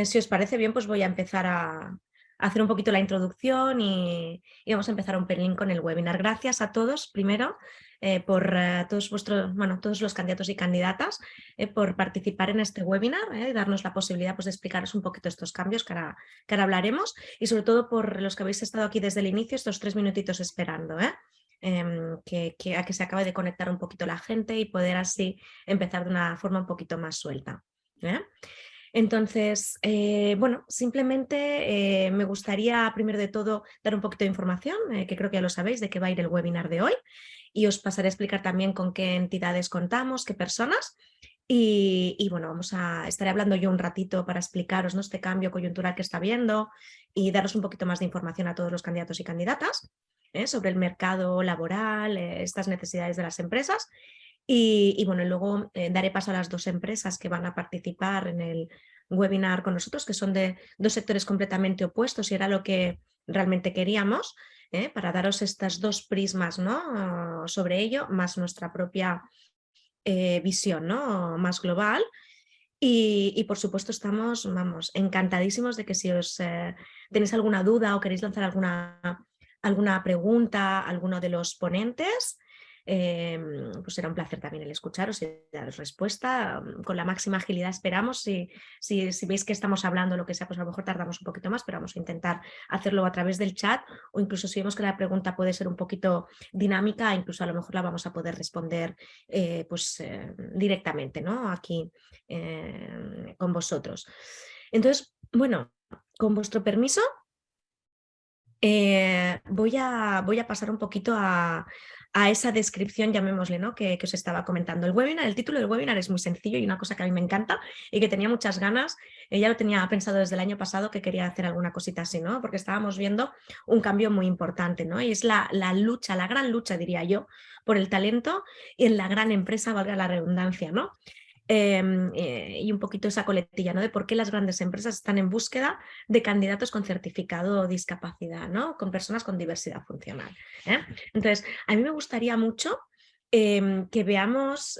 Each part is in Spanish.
si os parece bien, pues voy a empezar a hacer un poquito la introducción y vamos a empezar un pelín con el webinar. Gracias a todos, primero, por todos los candidatos y candidatas por participar en este webinar y darnos la posibilidad pues, de explicaros un poquito estos cambios que ahora hablaremos y sobre todo por los que habéis estado aquí desde el inicio, estos 3 minutitos esperando. A que se acabe de conectar un poquito la gente y poder así empezar de una forma un poquito más suelta. Entonces, bueno, simplemente me gustaría primero de todo dar un poquito de información, que creo que ya lo sabéis, de qué va a ir el webinar de hoy y os pasaré a explicar también con qué entidades contamos, qué personas y bueno, estaré hablando yo un ratito para explicaros, ¿no?, este cambio coyuntural que está habiendo y daros un poquito más de información a todos los candidatos y candidatas sobre el mercado laboral, estas necesidades de las empresas. Y bueno, luego daré paso a las 2 empresas que van a participar en el webinar con nosotros, que son de 2 sectores completamente opuestos y era lo que realmente queríamos, para daros estas 2 prismas, ¿no?, sobre ello, más nuestra propia visión, ¿no?, más global. Y por supuesto estamos, vamos, encantadísimos de que si os tenéis alguna duda o queréis lanzar alguna pregunta a alguno de los ponentes, pues será un placer también el escucharos y daros respuesta con la máxima agilidad. Esperamos, si veis que estamos hablando lo que sea, pues a lo mejor tardamos un poquito más, pero vamos a intentar hacerlo a través del chat o incluso si vemos que la pregunta puede ser un poquito dinámica, incluso a lo mejor la vamos a poder responder directamente, ¿no?, aquí con vosotros. Entonces, bueno, con vuestro permiso, voy a pasar un poquito a esa descripción, llamémosle, ¿no?, que os estaba comentando. El título del webinar es muy sencillo y una cosa que a mí me encanta y que tenía muchas ganas, ya lo tenía pensado desde el año pasado que quería hacer alguna cosita así, ¿no?, porque estábamos viendo un cambio muy importante, ¿no?, y es la lucha, la gran lucha, diría yo, por el talento y en la gran empresa, valga la redundancia, ¿no? Y un poquito esa coletilla, ¿no?, de por qué las grandes empresas están en búsqueda de candidatos con certificado de discapacidad, ¿no?, con personas con diversidad funcional. Entonces, a mí me gustaría mucho que veamos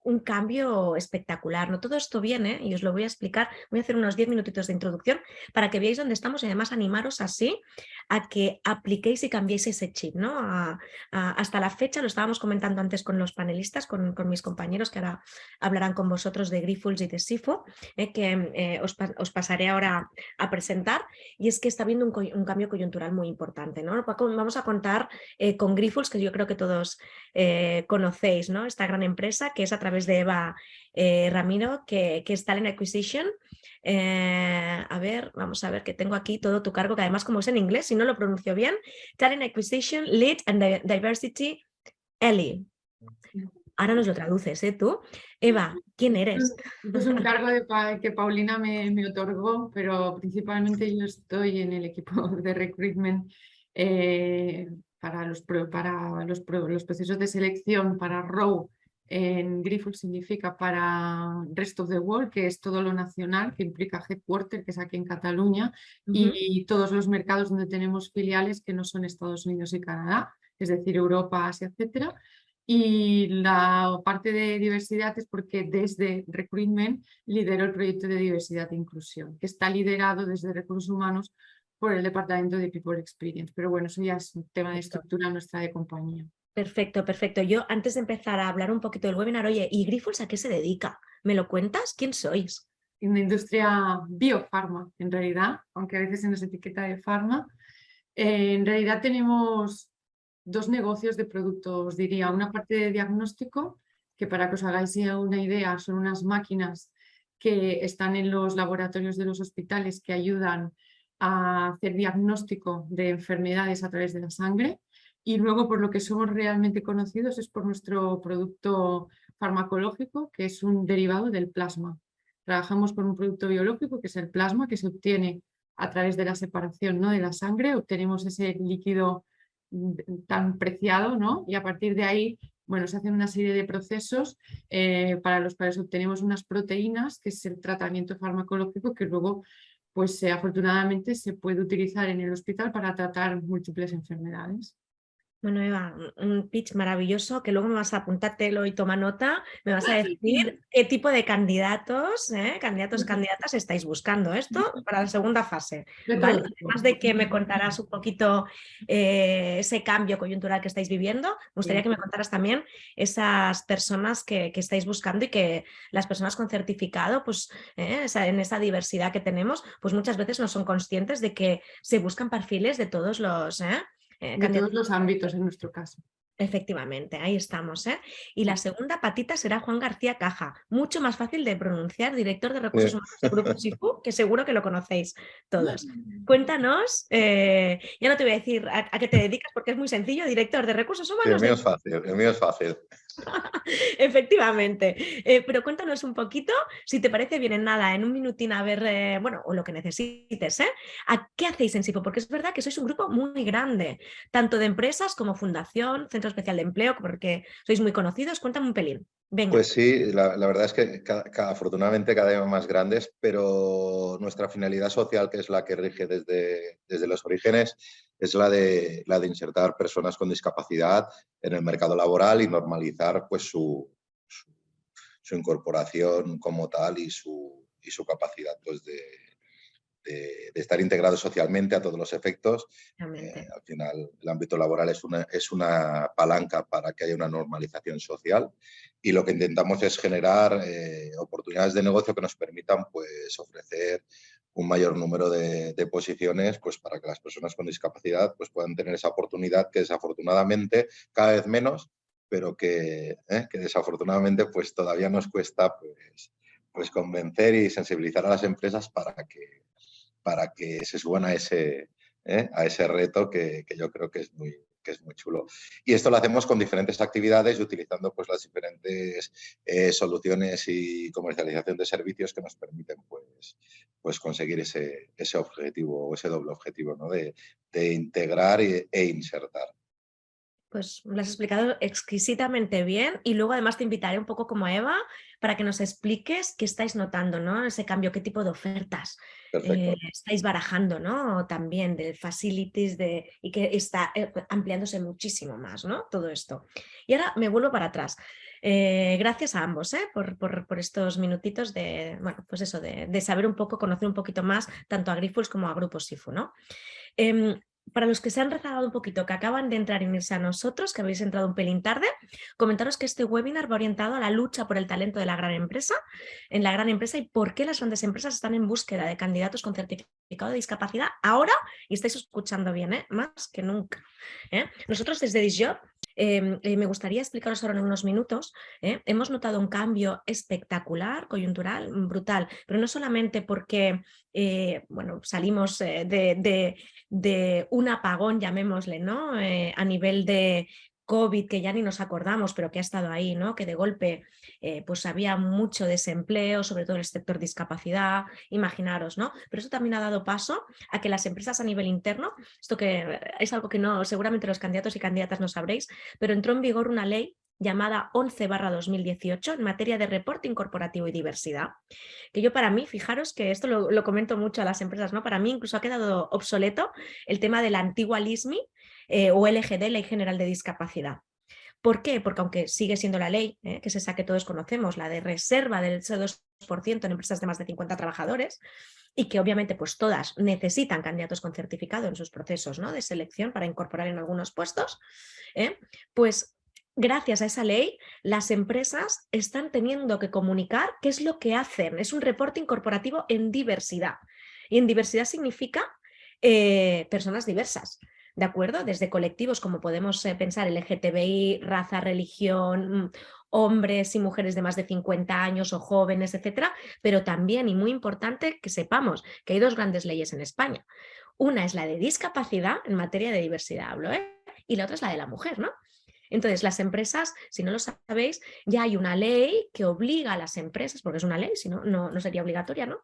un cambio espectacular, ¿no? Todo esto viene, y os lo voy a explicar, voy a hacer unos 10 minutitos de introducción para que veáis dónde estamos y además animaros así a que apliquéis y cambiéis ese chip, ¿no? Hasta la fecha, lo estábamos comentando antes con los panelistas, con mis compañeros que ahora hablarán con vosotros de Grifols y de SIFO, que os pasaré ahora a presentar, y es que está habiendo un cambio coyuntural muy importante, ¿no? Vamos a contar con Grifols, que yo creo que todos conocéis, ¿no?, esta gran empresa que es a través de Eva Ramiro, que es Talent Acquisition. A ver, vamos a ver que tengo aquí todo tu cargo, que además como es en inglés, si no lo pronuncio bien, Talent Acquisition Lead and Diversity Ellie. Ahora nos lo traduces, tú. Eva, ¿quién eres? Esto es un cargo que Paulina me otorgó, pero principalmente yo estoy en el equipo de recruitment para los procesos de selección para ROW. En Grifols significa para Rest of the World, que es todo lo nacional, que implica Headquarter, que es aquí en Cataluña, y todos los mercados donde tenemos filiales que no son Estados Unidos y Canadá, es decir, Europa, Asia, etcétera. Y la parte de diversidad es porque desde Recruitment lidero el proyecto de diversidad e inclusión, que está liderado desde Recursos Humanos por el Departamento de People Experience. Pero bueno, eso ya es un tema de estructura nuestra de compañía. Perfecto, perfecto. Yo antes de empezar a hablar un poquito del webinar, oye, ¿y Grifols a qué se dedica? ¿Me lo cuentas? ¿Quién sois? En la industria biofarma, en realidad, aunque a veces se nos etiqueta de farma. En realidad tenemos 2 negocios de productos, diría. Una parte de diagnóstico, que para que os hagáis una idea, son unas máquinas que están en los laboratorios de los hospitales que ayudan a hacer diagnóstico de enfermedades a través de la sangre. Y luego, por lo que somos realmente conocidos, es por nuestro producto farmacológico, que es un derivado del plasma. Trabajamos con un producto biológico, que es el plasma, que se obtiene a través de la separación, ¿no?, de la sangre. Obtenemos ese líquido tan preciado, ¿no? Y a partir de ahí, bueno, se hacen una serie de procesos para los cuales obtenemos unas proteínas, que es el tratamiento farmacológico que luego, pues afortunadamente, se puede utilizar en el hospital para tratar múltiples enfermedades. Bueno, Eva, un pitch maravilloso que luego me vas a apuntártelo y toma nota. Me vas a decir qué tipo de candidatos, candidatas estáis buscando. Esto para la segunda fase, De ¿vale? todo tipo. Además de que me contarás un poquito ese cambio coyuntural que estáis viviendo, me gustaría Sí. que me contaras también esas personas que estáis buscando y que las personas con certificado, pues en esa diversidad que tenemos, pues muchas veces no son conscientes de que se buscan perfiles de todos los De todos candidatos. los ámbitos en nuestro caso. Efectivamente, ahí estamos, ¿eh? Y la segunda patita será Juan García Caja, mucho más fácil de pronunciar, director de Recursos Sí. Humanos de Grupo Sifu, que seguro que lo conocéis todos. Cuéntanos, ya no te voy a decir a qué te dedicas porque es muy sencillo, director de Recursos Sí, el Humanos mío de... es fácil, el mío es fácil. Efectivamente, pero cuéntanos un poquito, si te parece bien en nada, en un minutín a ver, bueno, o lo que necesites, ¿a qué hacéis en SIFO? Porque es verdad que sois un grupo muy grande, tanto de empresas como fundación, Centro Especial de Empleo, porque sois muy conocidos. Cuéntame un pelín. Venga. Pues sí, la verdad es que afortunadamente cada vez más grandes, pero nuestra finalidad social, que es la que rige desde los orígenes, es la de insertar personas con discapacidad en el mercado laboral y normalizar pues, su incorporación como tal y su capacidad pues, de estar integrados socialmente a todos los efectos. Realmente. Al final, el ámbito laboral es una palanca para que haya una normalización social y lo que intentamos es generar oportunidades de negocio que nos permitan pues, ofrecer un mayor número de posiciones pues, para que las personas con discapacidad pues, puedan tener esa oportunidad que desafortunadamente cada vez menos, pero que desafortunadamente pues, todavía nos cuesta pues convencer y sensibilizar a las empresas para que se suban a ese reto que yo creo que es muy chulo. Y esto lo hacemos con diferentes actividades y utilizando pues, las diferentes soluciones y comercialización de servicios que nos permiten pues conseguir ese objetivo o ese doble objetivo, ¿no? de integrar e insertar. Pues lo has explicado exquisitamente bien y luego además te invitaré un poco como a Eva para que nos expliques qué estáis notando, ¿no? Ese cambio, qué tipo de ofertas Perfecto. estáis barajando, ¿no? También de facilities y que está ampliándose muchísimo más, ¿no? Todo esto. Y ahora me vuelvo para atrás. Gracias a ambos por estos minutitos de, bueno, pues eso, de saber un poco, conocer un poquito más tanto a Grifols como a Grupo Sifu, ¿no? Para los que se han rezagado un poquito, que acaban de entrar y unirse a nosotros, que habéis entrado un pelín tarde, comentaros que este webinar va orientado a la lucha por el talento de la gran empresa, en la gran empresa y por qué las grandes empresas están en búsqueda de candidatos con certificado de discapacidad ahora, y estáis escuchando bien, más que nunca. Nosotros desde Disjob me gustaría explicaros ahora en unos minutos. Hemos notado un cambio espectacular, coyuntural, brutal, pero no solamente porque bueno, salimos de un apagón, llamémosle, ¿no? A nivel de COVID, que ya ni nos acordamos, pero que ha estado ahí, ¿no? Que de golpe pues había mucho desempleo, sobre todo en el sector discapacidad, imaginaros, ¿no? Pero eso también ha dado paso a que las empresas a nivel interno, esto que es algo que no, seguramente los candidatos y candidatas no sabréis, pero entró en vigor una ley llamada 11/2018 en materia de reporting corporativo y diversidad, que yo para mí, fijaros que esto lo comento mucho a las empresas, ¿no? Para mí incluso ha quedado obsoleto el tema de la antigua LISMI o LGD, Ley General de Discapacidad. ¿Por qué? Porque aunque sigue siendo la ley, que es esa que todos conocemos, la de reserva del 2% en empresas de más de 50 trabajadores, y que obviamente pues todas necesitan candidatos con certificado en sus procesos, ¿no? de selección para incorporar en algunos puestos, pues gracias a esa ley las empresas están teniendo que comunicar qué es lo que hacen. Es un reporting corporativo en diversidad. Y en diversidad significa personas diversas. ¿De acuerdo? Desde colectivos como podemos pensar LGTBI, raza, religión, hombres y mujeres de más de 50 años o jóvenes, etcétera, pero también, y muy importante, que sepamos que hay dos grandes leyes en España. Una es la de discapacidad en materia de diversidad, hablo, y la otra es la de la mujer, ¿no? Entonces, las empresas, si no lo sabéis, ya hay una ley que obliga a las empresas, porque es una ley, si no, no sería obligatoria, ¿no?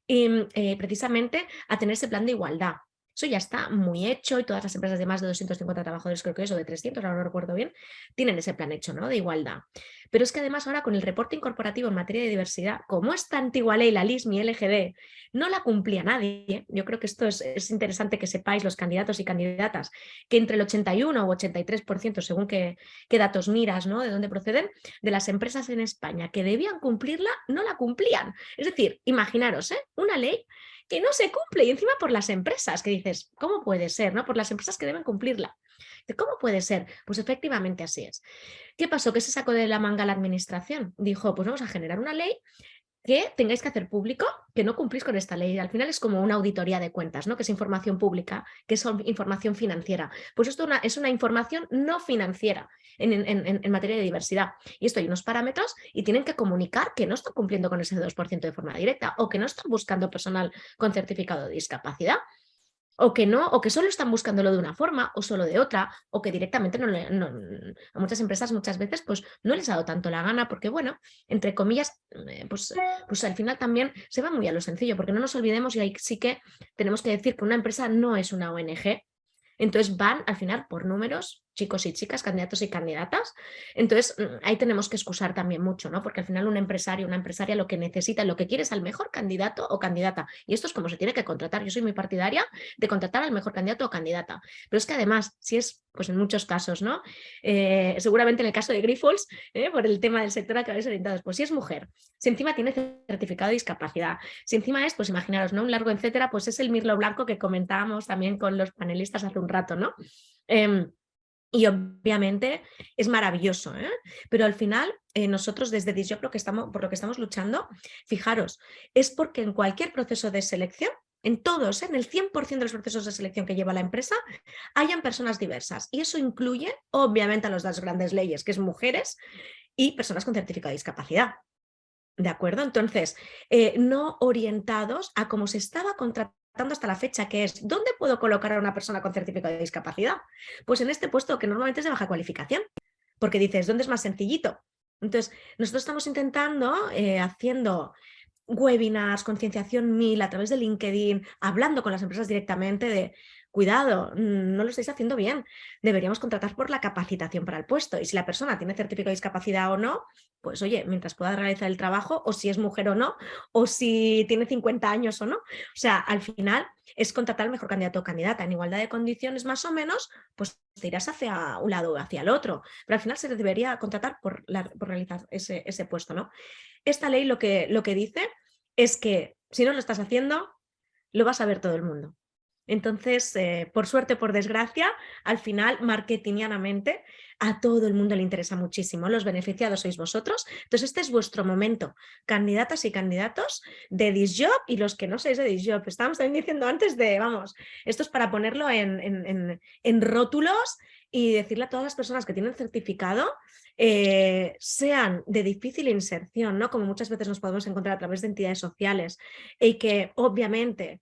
Y precisamente a tener ese plan de igualdad. Eso ya está muy hecho y todas las empresas de más de 250 trabajadores, creo que es, o de 300, ahora no recuerdo bien, tienen ese plan hecho, ¿no?, de igualdad. Pero es que además ahora con el reporte incorporativo en materia de diversidad, como esta antigua ley, la LISMI LGD, no la cumplía nadie. Yo creo que esto es interesante que sepáis, los candidatos y candidatas, que entre el 81 o 83%, según qué datos miras, ¿no?, de dónde proceden, de las empresas en España que debían cumplirla, no la cumplían. Es decir, imaginaros, una ley que no se cumple y encima por las empresas, que dices, ¿cómo puede ser? ¿No? Por las empresas que deben cumplirla. ¿Cómo puede ser? Pues efectivamente así es. ¿Qué pasó? ¿Qué se sacó de la manga la administración? Dijo, pues vamos a generar una ley que tengáis que hacer público que no cumplís con esta ley. Al final es como una auditoría de cuentas, ¿no?, que es información pública, que es información financiera. Pues esto es una información no financiera en materia de diversidad. Y esto hay unos parámetros y tienen que comunicar que no están cumpliendo con ese 2% de forma directa o que no están buscando personal con certificado de discapacidad. O que no, o que solo están buscándolo de una forma o solo de otra, o que directamente a muchas empresas muchas veces pues no les ha dado tanto la gana porque, bueno, entre comillas, pues al final también se va muy a lo sencillo, porque no nos olvidemos, y ahí sí que tenemos que decir que una empresa no es una ONG. Entonces van al final por números, chicos y chicas, candidatos y candidatas. Entonces ahí tenemos que excusar también mucho, ¿no? Porque al final un empresario, una empresaria lo que necesita, lo que quiere es al mejor candidato o candidata. Y esto es como se tiene que contratar. Yo soy muy partidaria de contratar al mejor candidato o candidata. Pero es que además, si es, pues en muchos casos, ¿no? Seguramente en el caso de Grifols, por el tema del sector al que habéis orientado, pues si es mujer, si encima tiene certificado de discapacidad, si encima es, pues imaginaros, ¿no?, un largo etcétera, pues es el mirlo blanco que comentábamos también con los panelistas hace un rato, ¿no? Y obviamente es maravilloso, pero al final nosotros desde DISJOB por lo que estamos luchando, fijaros, es porque en cualquier proceso de selección, en todos, en el 100% de los procesos de selección que lleva la empresa, hayan personas diversas. Y eso incluye, obviamente, a las dos grandes leyes, que es mujeres y personas con certificado de discapacidad. ¿De acuerdo? Entonces, no orientados a cómo se estaba contratando hasta la fecha, que es ¿dónde puedo colocar a una persona con certificado de discapacidad? Pues en este puesto que normalmente es de baja cualificación, porque dices, ¿dónde es más sencillito? Entonces, nosotros estamos intentando, haciendo webinars, concienciación 1000 a través de LinkedIn, hablando con las empresas directamente de cuidado, no lo estáis haciendo bien, deberíamos contratar por la capacitación para el puesto y si la persona tiene certificado de discapacidad o no, pues oye, mientras pueda realizar el trabajo, o si es mujer o no, o si tiene 50 años o no, o sea, al final es contratar al mejor candidato o candidata en igualdad de condiciones más o menos, pues te irás hacia un lado o hacia el otro, pero al final se debería contratar por realizar ese puesto, ¿no? Esta ley lo que dice es que si no lo estás haciendo, lo vas a ver todo el mundo. Entonces, por suerte, por desgracia, al final, marketingianamente, a todo el mundo le interesa muchísimo. Los beneficiados sois vosotros. Entonces, este es vuestro momento, candidatas y candidatos de DISJOB y los que no sois de DISJOB. Estábamos también diciendo antes de, vamos, esto es para ponerlo en rótulos y decirle a todas las personas que tienen certificado, sean de difícil inserción, ¿no?, como muchas veces nos podemos encontrar a través de entidades sociales y que obviamente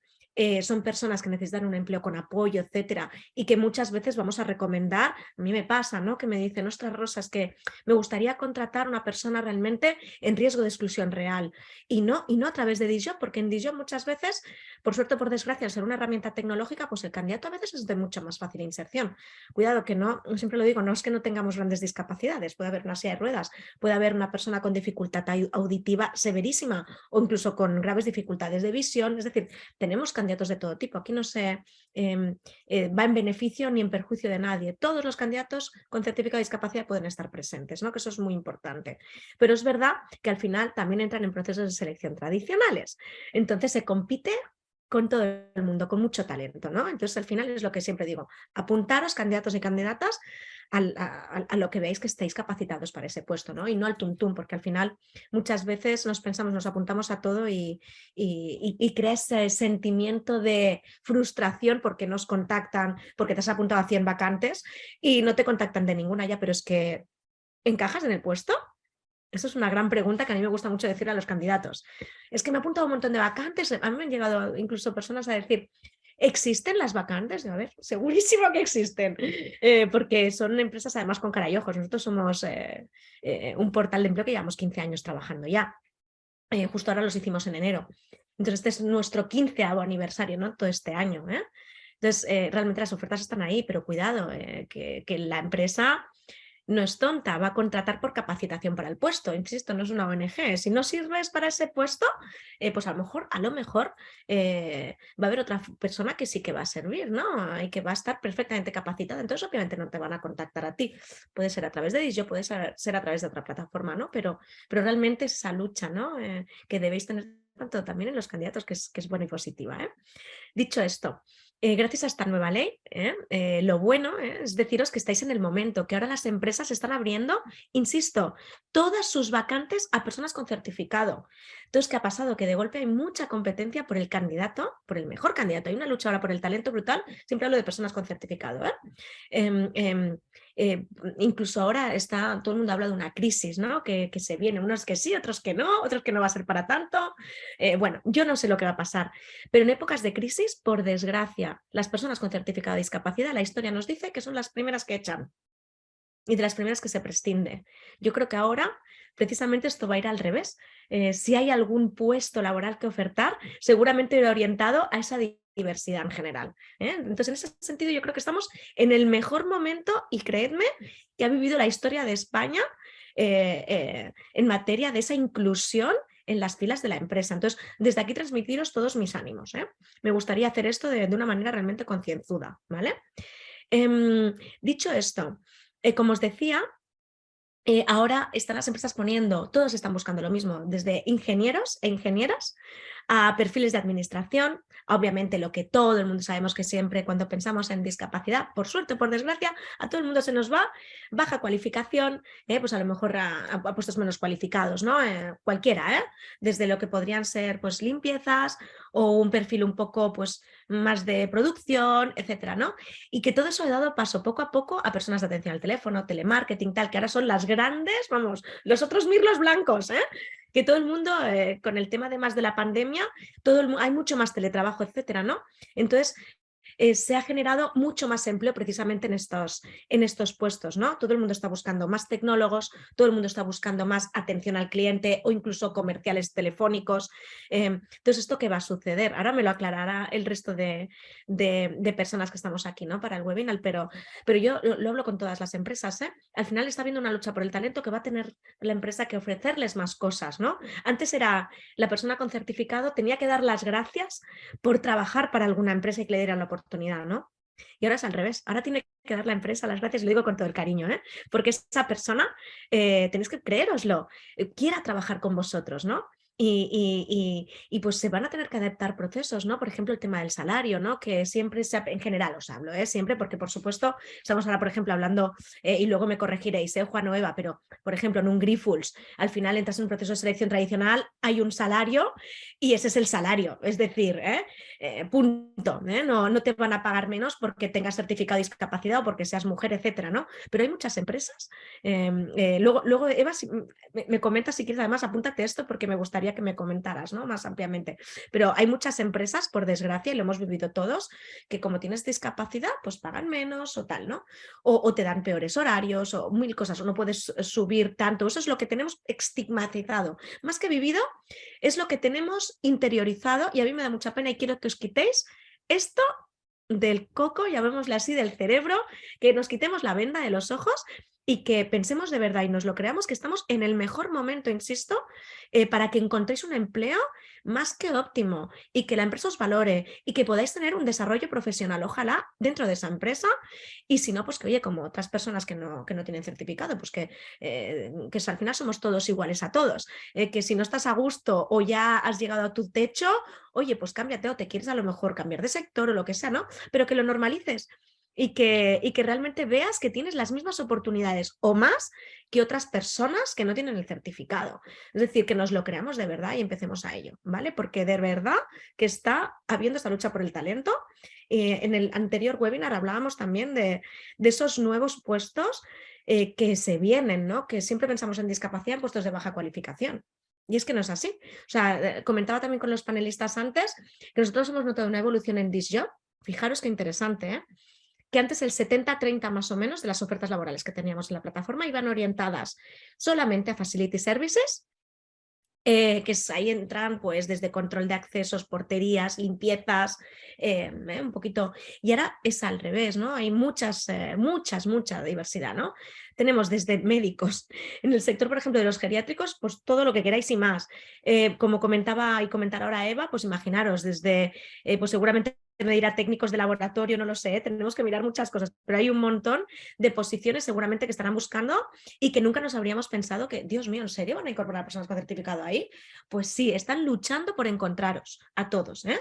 son personas que necesitan un empleo con apoyo, etcétera, y que muchas veces vamos a recomendar. A mí me pasa, ¿no?, que me dicen, ostras, Rosa, es que me gustaría contratar a una persona realmente en riesgo de exclusión real y no a través de DISJOB, porque en DISJOB muchas veces, por suerte o por desgracia, al ser una herramienta tecnológica, pues el candidato a veces es de mucha más fácil inserción. Cuidado que no, siempre lo digo, no es que no tengamos grandes discapacidades, puede haber una silla de ruedas, puede haber una persona con dificultad auditiva severísima o incluso con graves dificultades de visión, es decir, tenemos candidatos de todo tipo. Aquí no se va en beneficio ni en perjuicio de nadie. Todos los candidatos con certificado de discapacidad pueden estar presentes, ¿no?, que eso es muy importante. Pero es verdad que al final también entran en procesos de selección tradicionales. Entonces se compite con todo el mundo, con mucho talento, ¿no? Entonces al final es lo que siempre digo, apuntaros candidatos y candidatas a lo que veáis que estéis capacitados para ese puesto, ¿no? Y no al tuntum, porque al final muchas veces nos apuntamos a todo y crea ese sentimiento de frustración porque nos contactan, porque te has apuntado a 100 vacantes y no te contactan de ninguna ya, pero es que ¿encajas en el puesto? Eso es una gran pregunta que a mí me gusta mucho decir a los candidatos. Es que me he apuntado a un montón de vacantes, a mí me han llegado incluso personas a decir, ¿existen las vacantes? A ver, segurísimo que existen, porque son empresas además con cara y ojos. Nosotros somos un portal de empleo que llevamos 15 años trabajando ya. Justo ahora los hicimos en enero. Entonces este es nuestro 15º aniversario, ¿no?, todo este año. Entonces, realmente las ofertas están ahí, pero cuidado, que la empresa no es tonta, va a contratar por capacitación para el puesto. Insisto, no es una ONG. Si no sirves para ese puesto, pues a lo mejor va a haber otra persona que sí que va a servir, ¿no? Y que va a estar perfectamente capacitada. Entonces, obviamente, no te van a contactar a ti. Puede ser a través de Disjo, puede ser a través de otra plataforma, ¿no? Pero realmente es esa lucha, ¿no? Que debéis tener tanto también en los candidatos, que es buena y positiva, ¿eh? Dicho esto, gracias a esta nueva ley, lo bueno es deciros que estáis en el momento, que ahora las empresas están abriendo, insisto, todas sus vacantes a personas con certificado. Entonces, ¿qué ha pasado? Que de golpe hay mucha competencia por el candidato, por el mejor candidato. Hay una lucha ahora por el talento brutal. Siempre hablo de personas con certificado. Em, em, incluso ahora todo el mundo habla de una crisis, ¿no? Que se viene, unos que sí, otros que no va a ser para tanto. Bueno, yo no sé lo que va a pasar, pero en épocas de crisis, por desgracia, las personas con certificado de discapacidad, la historia nos dice que son las primeras que echan y de las primeras que se prescinde. Yo creo que ahora precisamente esto va a ir al revés. Si hay algún puesto laboral que ofertar, seguramente irá orientado a esa diversidad en general. Entonces, en ese sentido, yo creo que estamos en el mejor momento y creedme que ha vivido la historia de España en materia de esa inclusión en las filas de la empresa. Entonces, desde aquí transmitiros todos mis ánimos. Me gustaría hacer esto de una manera realmente concienzuda, ¿vale? Dicho esto, como os decía, ahora están las empresas todos están buscando lo mismo, desde ingenieros e ingenieras a perfiles de administración, obviamente lo que todo el mundo sabemos que siempre cuando pensamos en discapacidad, por suerte o por desgracia, a todo el mundo se nos va baja cualificación, pues a lo mejor a puestos menos cualificados, ¿no? Cualquiera, desde lo que podrían ser pues limpiezas o un perfil un poco pues más de producción, etcétera, ¿no? Y que todo eso ha dado paso poco a poco a personas de atención al teléfono, telemarketing, tal, que ahora son las grandes, vamos, los otros mirlos blancos, que todo el mundo, con el tema además de la pandemia, hay mucho más teletrabajo, etcétera, ¿no? Entonces, se ha generado mucho más empleo precisamente en estos puestos, ¿no? Todo el mundo está buscando más tecnólogos, todo el mundo está buscando más atención al cliente o incluso comerciales telefónicos. Entonces, ¿esto qué va a suceder? Ahora me lo aclarará el resto de personas que estamos aquí, ¿no? Para el webinar, pero yo lo hablo con todas las empresas, ¿eh? Al final está habiendo una lucha por el talento que va a tener la empresa que ofrecerles más cosas, ¿no? Antes era la persona con certificado tenía que dar las gracias por trabajar para alguna empresa y que le dieran la oportunidad, ¿no? Y ahora es al revés, ahora tiene que dar la empresa las gracias, lo digo con todo el cariño, porque esa persona, tenéis que creéroslo, quiera trabajar con vosotros, ¿no? Y pues se van a tener que adaptar procesos, ¿no? Por ejemplo, el tema del salario, ¿no? Que siempre en general os hablo, siempre, porque por supuesto, estamos ahora, por ejemplo, hablando, y luego me corregiréis, Juan o Eva, pero por ejemplo, en un Grifols, al final entras en un proceso de selección tradicional, hay un salario y ese es el salario, es decir, punto, no te van a pagar menos porque tengas certificado de discapacidad o porque seas mujer, etcétera, ¿no? Pero hay muchas empresas. Luego, Eva, si me comentas si quieres, además apúntate esto porque me gustaría que me comentaras, ¿no? Más ampliamente. Pero hay muchas empresas, por desgracia, y lo hemos vivido todos, que como tienes discapacidad, pues pagan menos o tal, ¿no? O te dan peores horarios o mil cosas, o no puedes subir tanto. Eso es lo que tenemos estigmatizado. Más que vivido, es lo que tenemos interiorizado y a mí me da mucha pena y quiero que os quitéis esto del coco, llamémosle así, del cerebro, que nos quitemos la venda de los ojos y que pensemos de verdad y nos lo creamos que estamos en el mejor momento, insisto, para que encontréis un empleo más que óptimo y que la empresa os valore y que podáis tener un desarrollo profesional, ojalá, dentro de esa empresa y si no, pues que oye, como otras personas que no tienen certificado, pues que al final somos todos iguales a todos, que si no estás a gusto o ya has llegado a tu techo, oye, pues cámbiate o te quieres a lo mejor cambiar de sector o lo que sea, ¿no? Pero que lo normalices y que realmente veas que tienes las mismas oportunidades o más que otras personas que no tienen el certificado. Es decir, que nos lo creamos de verdad y empecemos a ello, ¿vale? Porque de verdad que está habiendo esta lucha por el talento. En el anterior webinar hablábamos también de esos nuevos puestos que se vienen, ¿no? Que siempre pensamos en discapacidad en puestos de baja cualificación. Y es que no es así. O sea, comentaba también con los panelistas antes que nosotros hemos notado una evolución en Disjob. Fijaros qué interesante, que antes el 70-30 más o menos de las ofertas laborales que teníamos en la plataforma iban orientadas solamente a Facility Services Ahí entran pues desde control de accesos, porterías, limpiezas, un poquito. Y ahora es al revés, ¿no? Hay mucha diversidad, ¿no? Tenemos desde médicos, en el sector, por ejemplo, de los geriátricos, pues todo lo que queráis y más. Como comentaba y comentar ahora Eva, pues imaginaros, desde, pues seguramente me dirá técnicos de laboratorio, no lo sé, tenemos que mirar muchas cosas, pero hay un montón de posiciones seguramente que estarán buscando y que nunca nos habríamos pensado que, Dios mío, ¿en serio van a incorporar personas con certificado ahí? Pues sí, están luchando por encontraros a todos, ¿eh?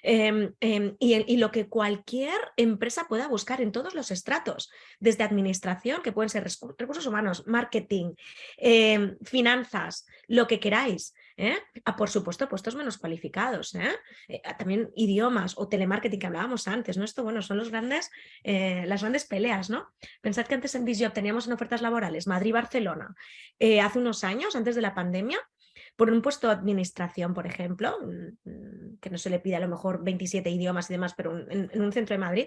Y lo que cualquier empresa pueda buscar en todos los estratos, desde administración, que pueden ser recursos humanos, marketing, finanzas, lo que queráis. Por supuesto, puestos menos cualificados, también idiomas o telemarketing que hablábamos antes, ¿no? Esto, bueno, son las grandes peleas, ¿no? Pensad que antes en Bizjob teníamos en ofertas laborales Madrid-Barcelona, hace unos años, antes de la pandemia, por un puesto de administración, por ejemplo, que no se le pide a lo mejor 27 idiomas y demás, pero en un centro de Madrid,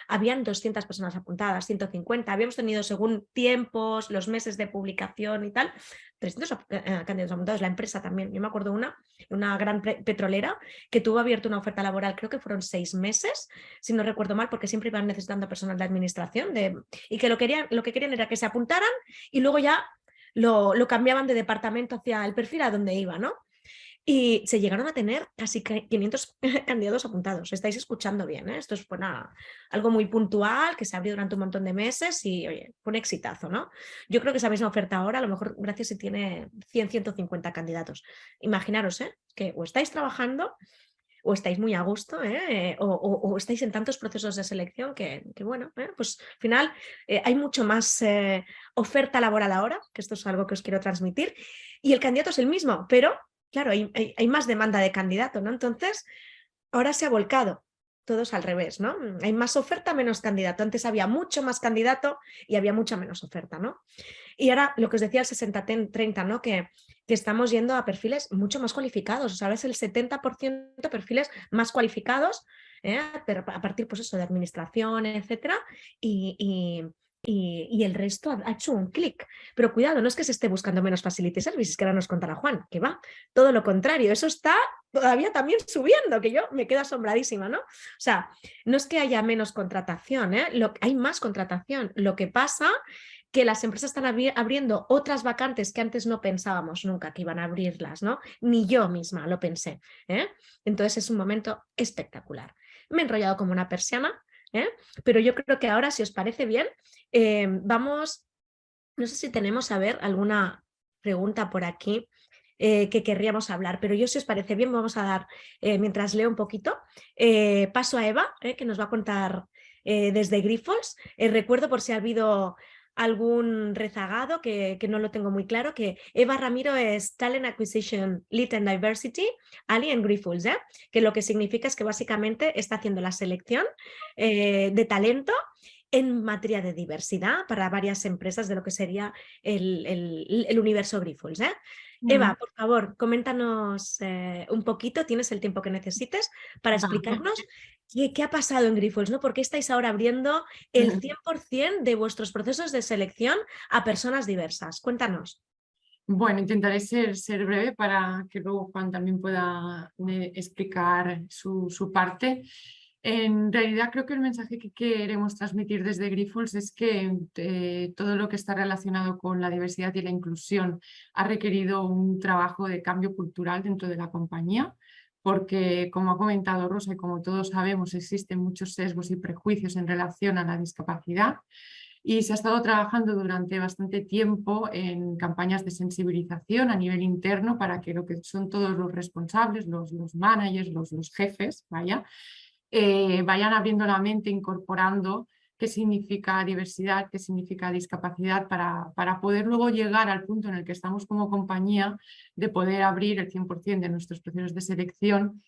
habían 200 personas apuntadas, 150, habíamos tenido según tiempos, los meses de publicación y tal, 300 candidatos apuntados, la empresa también, yo me acuerdo una gran petrolera que tuvo abierto una oferta laboral, creo que fueron 6 meses, si no recuerdo mal, porque siempre iban necesitando personal de administración y que lo que querían era que se apuntaran y luego ya lo cambiaban de departamento hacia el perfil a donde iba, ¿no? Y se llegaron a tener casi 500 candidatos apuntados. Estáis escuchando bien, ¿eh? Esto es algo muy puntual que se abrió durante un montón de meses y, oye, fue un exitazo, ¿no? Yo creo que esa misma oferta ahora, a lo mejor gracias si tiene 100, 150 candidatos. Imaginaros, que o estáis trabajando o estáis muy a gusto, o estáis en tantos procesos de selección que bueno, pues al final hay mucho más oferta laboral ahora, que esto es algo que os quiero transmitir, y el candidato es el mismo, pero claro, hay más demanda de candidato, ¿no? Entonces, ahora se ha volcado. Todos al revés, ¿no? Hay más oferta, menos candidato. Antes había mucho más candidato y había mucha menos oferta, ¿no? Y ahora lo que os decía el 60-30, ¿no? Que estamos yendo a perfiles mucho más cualificados, ¿sabes? El 70% de perfiles más cualificados, pero a partir, pues eso, de administración, etcétera, y el resto ha hecho un clic. Pero cuidado, no es que se esté buscando menos facility services, que ahora nos contará Juan, que va, todo lo contrario, eso está todavía también subiendo, que yo me quedo asombradísima, ¿no? O sea, no es que haya menos contratación, hay más contratación. Lo que pasa que las empresas están abriendo otras vacantes que antes no pensábamos nunca que iban a abrirlas, ¿no? Ni yo misma lo pensé. Entonces es un momento espectacular. Me he enrollado como una persiana, pero yo creo que ahora, si os parece bien, vamos, no sé si tenemos, a ver, alguna pregunta por aquí que querríamos hablar, pero yo, si os parece bien, vamos a dar, mientras leo un poquito, paso a Eva, que nos va a contar desde Grifols. Recuerdo, por si ha habido algún rezagado que no lo tengo muy claro, que Eva Ramiro es Talent Acquisition Lead and Diversity Ali en Grifols, que lo que significa es que básicamente está haciendo la selección de talento en materia de diversidad para varias empresas de lo que sería el universo Grifols. Eva, por favor, coméntanos un poquito, tienes el tiempo que necesites para explicarnos qué ha pasado en Grifols, ¿no? ¿Por qué estáis ahora abriendo el 100% de vuestros procesos de selección a personas diversas? Cuéntanos. Bueno, intentaré ser breve para que luego Juan también pueda explicar su parte. En realidad creo que el mensaje que queremos transmitir desde Grifols es que todo lo que está relacionado con la diversidad y la inclusión ha requerido un trabajo de cambio cultural dentro de la compañía, porque, como ha comentado Rosa y como todos sabemos, existen muchos sesgos y prejuicios en relación a la discapacidad. Y se ha estado trabajando durante bastante tiempo en campañas de sensibilización a nivel interno para que lo que son todos los responsables, los managers, los jefes, vayan abriendo la mente, incorporando qué significa diversidad, qué significa discapacidad, para poder luego llegar al punto en el que estamos como compañía de poder abrir el 100% de nuestros procesos de selección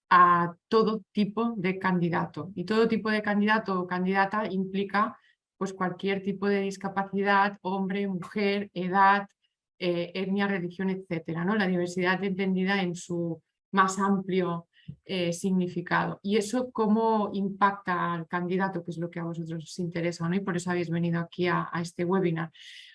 a todo tipo de candidato. Y todo tipo de candidato o candidata implica pues cualquier tipo de discapacidad, hombre, mujer, edad, etnia, religión, etcétera, ¿no? La diversidad entendida en su más amplio significado. Y eso cómo impacta al candidato, que es lo que a vosotros os interesa, ¿no? Y por eso habéis venido aquí a este webinar.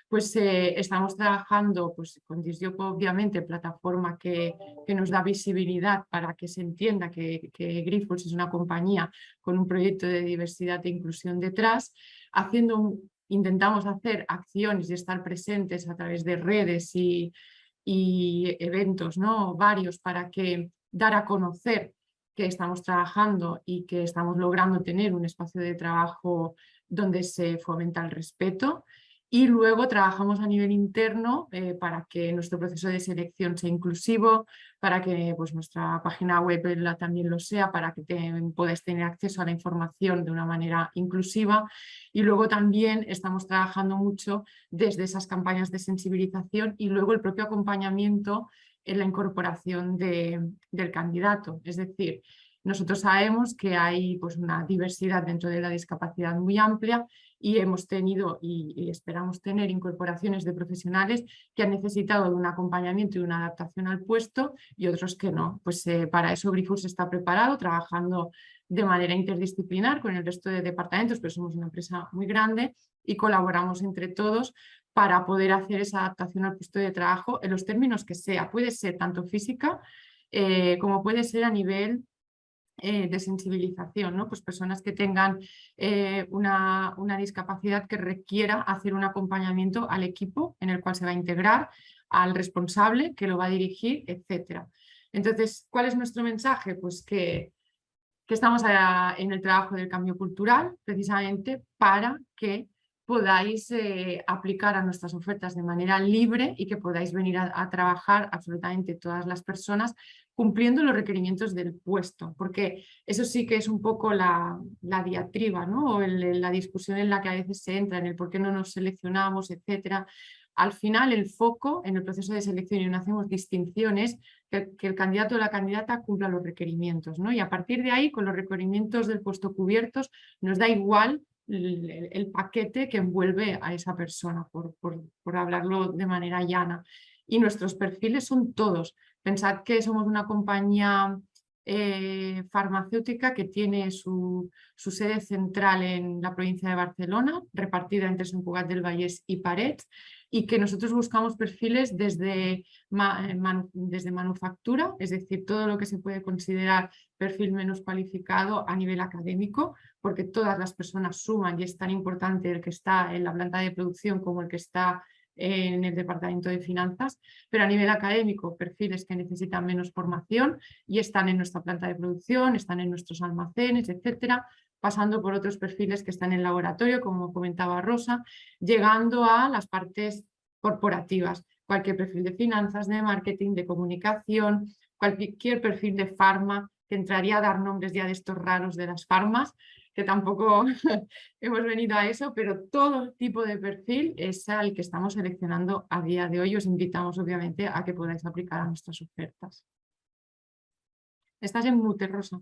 pues estamos trabajando pues, con Disc-Job, obviamente, plataforma que nos da visibilidad para que se entienda que Grifols es una compañía con un proyecto de diversidad e inclusión detrás, intentamos hacer acciones y estar presentes a través de redes y eventos, ¿no? Varios, para dar a conocer que estamos trabajando y que estamos logrando tener un espacio de trabajo donde se fomenta el respeto. Y luego trabajamos a nivel interno para que nuestro proceso de selección sea inclusivo, para que pues, nuestra página web también lo sea, para que podáis tener acceso a la información de una manera inclusiva. Y luego también estamos trabajando mucho desde esas campañas de sensibilización y luego el propio acompañamiento en la incorporación del candidato. Es decir, nosotros sabemos que hay pues, una diversidad dentro de la discapacidad muy amplia y hemos tenido y esperamos tener incorporaciones de profesionales que han necesitado de un acompañamiento y una adaptación al puesto y otros que no. Pues para eso Grifols está preparado, trabajando de manera interdisciplinar con el resto de departamentos, pero somos una empresa muy grande y colaboramos entre todos para poder hacer esa adaptación al puesto de trabajo en los términos que sea. Puede ser tanto física como puede ser a nivel de sensibilización, ¿no? Pues personas que tengan una discapacidad que requiera hacer un acompañamiento al equipo en el cual se va a integrar, al responsable que lo va a dirigir, etc. Entonces, ¿cuál es nuestro mensaje? Pues que estamos en el trabajo del cambio cultural precisamente para que podáis aplicar a nuestras ofertas de manera libre y que podáis venir a trabajar absolutamente todas las personas cumpliendo los requerimientos del puesto, porque eso sí que es un poco la diatriba, ¿no? O la discusión en la que a veces se entra en el por qué no nos seleccionamos, etcétera. Al final el foco en el proceso de selección y no hacemos distinciones que el candidato o la candidata cumpla los requerimientos, ¿no? Y a partir de ahí, con los requerimientos del puesto cubiertos, nos da igual el paquete que envuelve a esa persona, por hablarlo de manera llana. Y nuestros perfiles son todos. Pensad que somos una compañía farmacéutica que tiene su sede central en la provincia de Barcelona, repartida entre Sant Cugat del Vallès y Parets, y que nosotros buscamos perfiles desde manufactura, es decir, todo lo que se puede considerar perfil menos cualificado a nivel académico, porque todas las personas suman y es tan importante el que está en la planta de producción como el que está en el departamento de finanzas, pero a nivel académico, perfiles que necesitan menos formación y están en nuestra planta de producción, están en nuestros almacenes, etcétera, pasando por otros perfiles que están en laboratorio, como comentaba Rosa, llegando a las partes corporativas, cualquier perfil de finanzas, de marketing, de comunicación, cualquier perfil de farma, que entraría a dar nombres ya de estos raros de las farmas, que tampoco hemos venido a eso, pero todo tipo de perfil es al que estamos seleccionando a día de hoy. Os invitamos obviamente a que podáis aplicar a nuestras ofertas. Estás en mute, Rosa.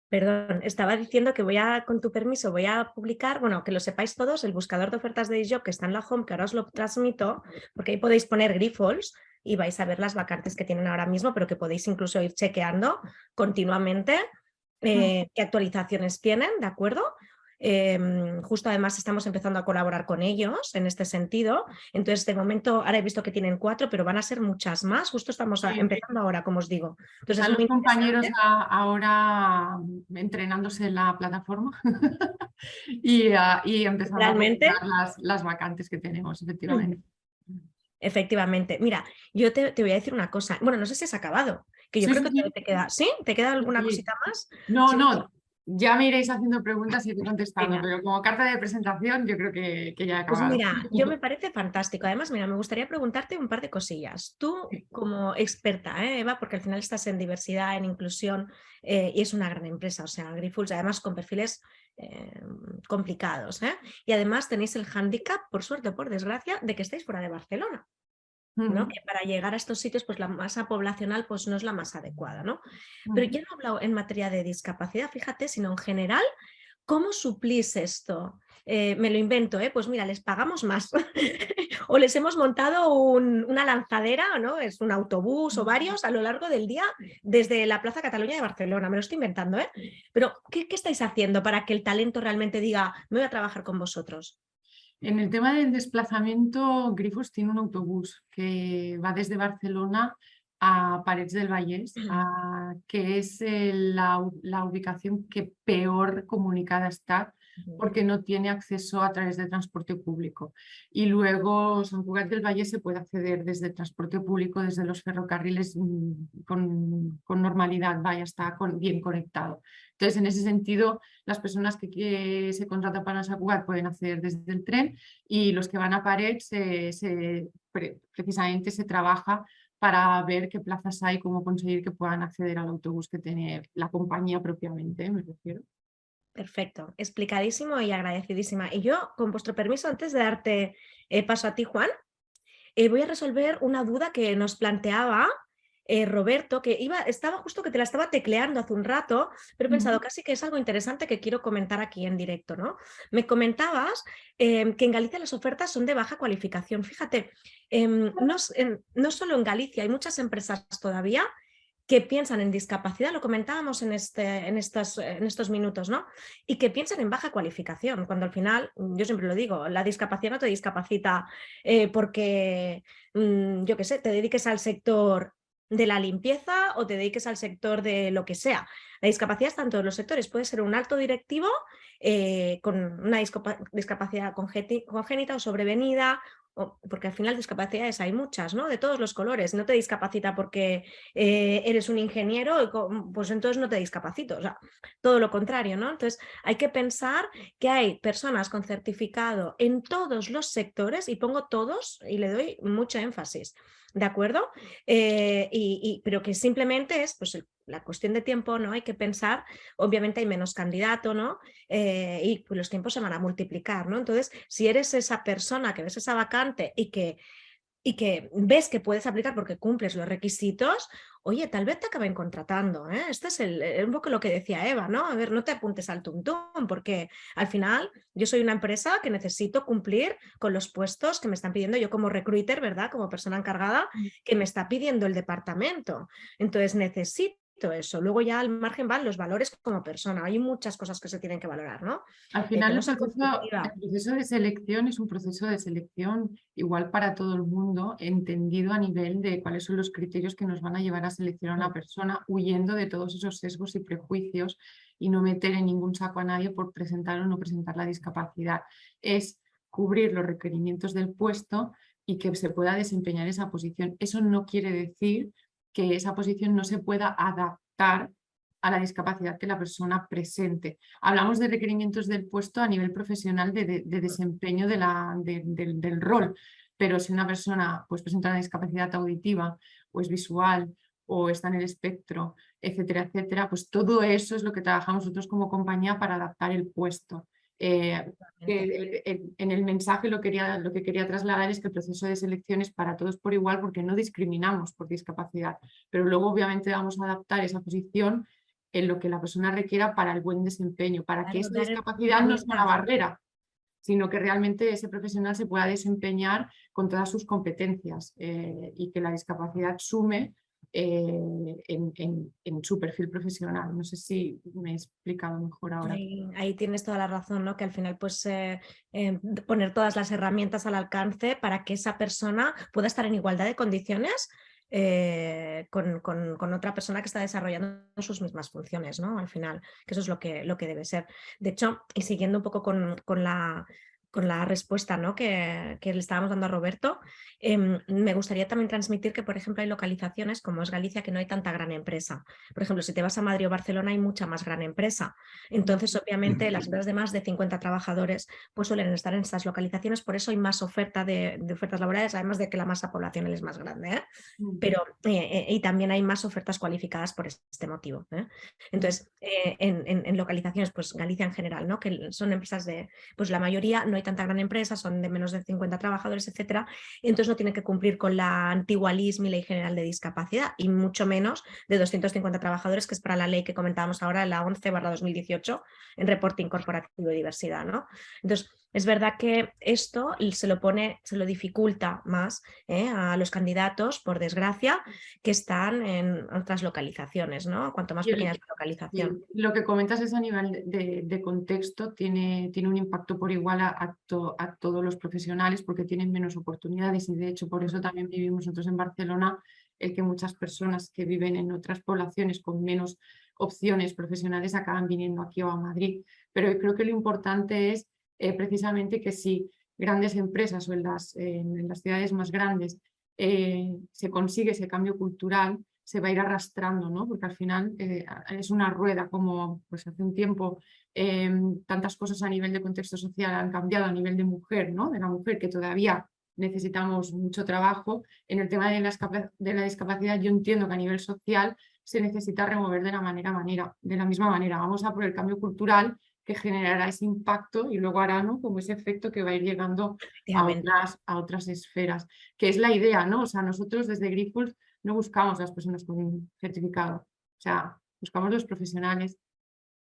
Perdón, estaba diciendo que con tu permiso, voy a publicar, bueno, que lo sepáis todos, el buscador de ofertas de Disc-Job que está en la home, que ahora os lo transmito, porque ahí podéis poner Grifols y vais a ver las vacantes que tienen ahora mismo, pero que podéis incluso ir chequeando continuamente qué actualizaciones tienen, ¿de acuerdo? Justo además estamos empezando a colaborar con ellos en este sentido, entonces de momento ahora he visto que tienen 4, pero van a ser muchas más, justo estamos empezando ahora, como os digo. Entonces están los compañeros ahora entrenándose en la plataforma y empezando realmente a publicar las vacantes que tenemos, efectivamente. Efectivamente. Mira, yo te voy a decir una cosa. Bueno, no sé si has acabado, que yo creo que te queda. ¿Sí? ¿Te queda alguna cosita más? No, ¿Sí? no. Ya me iréis haciendo preguntas y iré contestando, Venga. pero como carta de presentación yo creo que ya he Pues acabado. mira, yo me parece fantástico. Además, mira, me gustaría preguntarte un par de cosillas. Tú, como experta, Eva, porque al final estás en diversidad, en inclusión, y es una gran empresa, o sea, Grifols, además con perfiles complicados. Y además tenéis el hándicap, por suerte o por desgracia, de que estáis fuera de Barcelona. ¿no? Que para llegar a estos sitios pues la masa poblacional pues no es la más adecuada, ¿no? Pero yo no he hablado en materia de discapacidad, fíjate, sino en general ¿cómo suplís esto? Me lo invento, pues mira, les pagamos más. O les hemos montado una lanzadera, ¿no? Es un autobús o varios a lo largo del día desde la Plaza Cataluña de Barcelona. Me lo estoy inventando, ¿eh? Pero, ¿qué estáis haciendo para que el talento realmente diga, me voy a trabajar con vosotros? En el tema del desplazamiento, Grifos tiene un autobús que va desde Barcelona a Parets del Vallès, que es la ubicación que peor comunicada está porque no tiene acceso a través de transporte público. Y luego Sant Cugat del Vallès se puede acceder desde el transporte público, desde los ferrocarriles con normalidad, vaya, está bien conectado. Entonces, en ese sentido, las personas que se contratan para Sant Cugat pueden acceder desde el tren y los que van a Parets precisamente se trabaja para ver qué plazas hay, cómo conseguir que puedan acceder al autobús que tiene la compañía propiamente, me refiero. Perfecto, explicadísimo y agradecidísima. Y yo, con vuestro permiso, antes de darte paso a ti, Juan, voy a resolver una duda que nos planteaba Roberto, que estaba justo que te la estaba tecleando hace un rato, pero he pensado casi que es algo interesante que quiero comentar aquí en directo, ¿no? Me comentabas que en Galicia las ofertas son de baja cualificación. Fíjate, no solo en Galicia, hay muchas empresas todavía que piensan en discapacidad, lo comentábamos en estos minutos, ¿no? Y que piensan en baja cualificación, cuando al final, yo siempre lo digo, la discapacidad no te discapacita porque, yo qué sé, te dediques al sector de la limpieza o te dediques al sector de lo que sea. La discapacidad está en todos los sectores, puede ser un alto directivo con una discapacidad congénita o sobrevenida, porque al final discapacidades hay muchas, ¿no? De todos los colores. No te discapacita porque eres un ingeniero, pues entonces no te discapacito. O sea, todo lo contrario, ¿no? Entonces hay que pensar que hay personas con certificado en todos los sectores, y pongo todos y le doy mucho énfasis, ¿de acuerdo? Pero que simplemente es pues, la cuestión de tiempo, ¿no? Hay que pensar, obviamente hay menos candidato, ¿no? Y pues, los tiempos se van a multiplicar, ¿no? Entonces, si eres esa persona que ves esa vacante y que ves que puedes aplicar porque cumples los requisitos, oye, tal vez te acaben contratando, ¿eh? Este es un poco lo que decía Eva, ¿no? A ver, no te apuntes al tuntún, porque al final yo soy una empresa que necesito cumplir con los puestos que me están pidiendo yo como recruiter, ¿verdad? Como persona encargada, que me está pidiendo el departamento. Entonces necesito eso. Luego ya al margen van los valores como persona. Hay muchas cosas que se tienen que valorar, ¿no? Al final Que no el sea proceso de selección es un proceso de selección igual para todo el mundo, entendido a nivel de cuáles son los criterios que nos van a llevar a seleccionar a una persona, huyendo de todos esos sesgos y prejuicios y no meter en ningún saco a nadie por presentar o no presentar la discapacidad. Es cubrir los requerimientos del puesto y que se pueda desempeñar esa posición. Eso no quiere decir que esa posición no se pueda adaptar a la discapacidad que la persona presente. Hablamos de requerimientos del puesto a nivel profesional de desempeño del rol, pero si una persona pues, presenta una discapacidad auditiva o es visual o está en el espectro, etcétera, etcétera, pues todo eso es lo que trabajamos nosotros como compañía para adaptar el puesto. En el mensaje lo que quería trasladar es que el proceso de selección es para todos por igual porque no discriminamos por discapacidad, pero luego obviamente vamos a adaptar esa posición en lo que la persona requiera para el buen desempeño, para que esa discapacidad no sea una barrera, sino que realmente ese profesional se pueda desempeñar con todas sus competencias y que la discapacidad sume en su perfil profesional. No sé si me he explicado mejor ahora. Ahí tienes toda la razón, ¿no? Que al final pues poner todas las herramientas al alcance para que esa persona pueda estar en igualdad de condiciones con otra persona que está desarrollando sus mismas funciones, ¿no? Al final, que eso es lo que debe ser. De hecho, y siguiendo un poco con la respuesta, ¿no? que le estábamos dando a Roberto, me gustaría también transmitir que, por ejemplo, hay localizaciones como es Galicia que no hay tanta gran empresa. Por ejemplo, si te vas a Madrid o Barcelona hay mucha más gran empresa. Entonces, obviamente, las empresas de más de 50 trabajadores pues suelen estar en estas localizaciones, por eso hay más oferta de ofertas laborales, además de que la masa poblacional es más grande, ¿eh? Pero, y también hay más ofertas cualificadas por este motivo, ¿eh? Entonces, en localizaciones, pues Galicia en general, ¿no? Que son empresas pues la mayoría no hay tanta gran empresa, son de menos de 50 trabajadores, etcétera, y entonces no tienen que cumplir con la antigua LISM y Ley General de Discapacidad, y mucho menos de 250 trabajadores, que es para la ley que comentábamos ahora, la 11/2018, en reporting corporativo de diversidad, ¿no? Entonces, es verdad que esto se lo dificulta más a los candidatos, por desgracia, que están en otras localizaciones, ¿no? Cuanto más Y pequeña es la localización. lo que comentas es a nivel de contexto, tiene un impacto por igual a todos los profesionales porque tienen menos oportunidades y de hecho por eso también vivimos nosotros en Barcelona el que muchas personas que viven en otras poblaciones con menos opciones profesionales acaban viniendo aquí o a Madrid. Pero creo que lo importante es precisamente que si grandes empresas o en las ciudades más grandes se consigue ese cambio cultural, se va a ir arrastrando, ¿no? Porque al final es una rueda, como pues hace un tiempo tantas cosas a nivel de contexto social han cambiado a nivel de mujer, ¿no? De la mujer, que todavía necesitamos mucho trabajo. En el tema de la discapacidad, yo entiendo que a nivel social se necesita remover de la misma manera. Vamos a por el cambio cultural que generará ese impacto y luego hará, ¿no? Como ese efecto que va a ir llegando a otras esferas, que es la idea, ¿no? O sea, nosotros desde Grifols no buscamos las personas con un certificado, o sea, buscamos los profesionales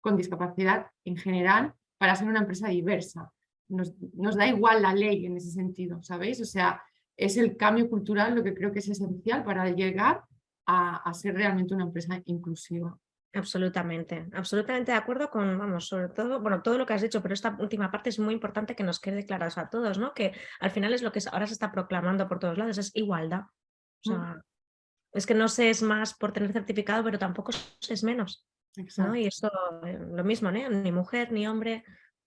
con discapacidad en general para ser una empresa diversa. Nos da igual la ley en ese sentido, ¿sabéis? O sea, es el cambio cultural lo que creo que es esencial para llegar a ser realmente una empresa inclusiva. Absolutamente, absolutamente de acuerdo con, vamos, sobre todo, bueno, todo lo que has dicho, pero esta última parte es muy importante que nos quede claro a todos, ¿no? Que al final es lo que ahora se está proclamando por todos lados, es igualdad. O sea, es que no se es más por tener certificado, pero tampoco se es menos, ¿no? Y esto, lo mismo, ¿no? Ni mujer ni hombre,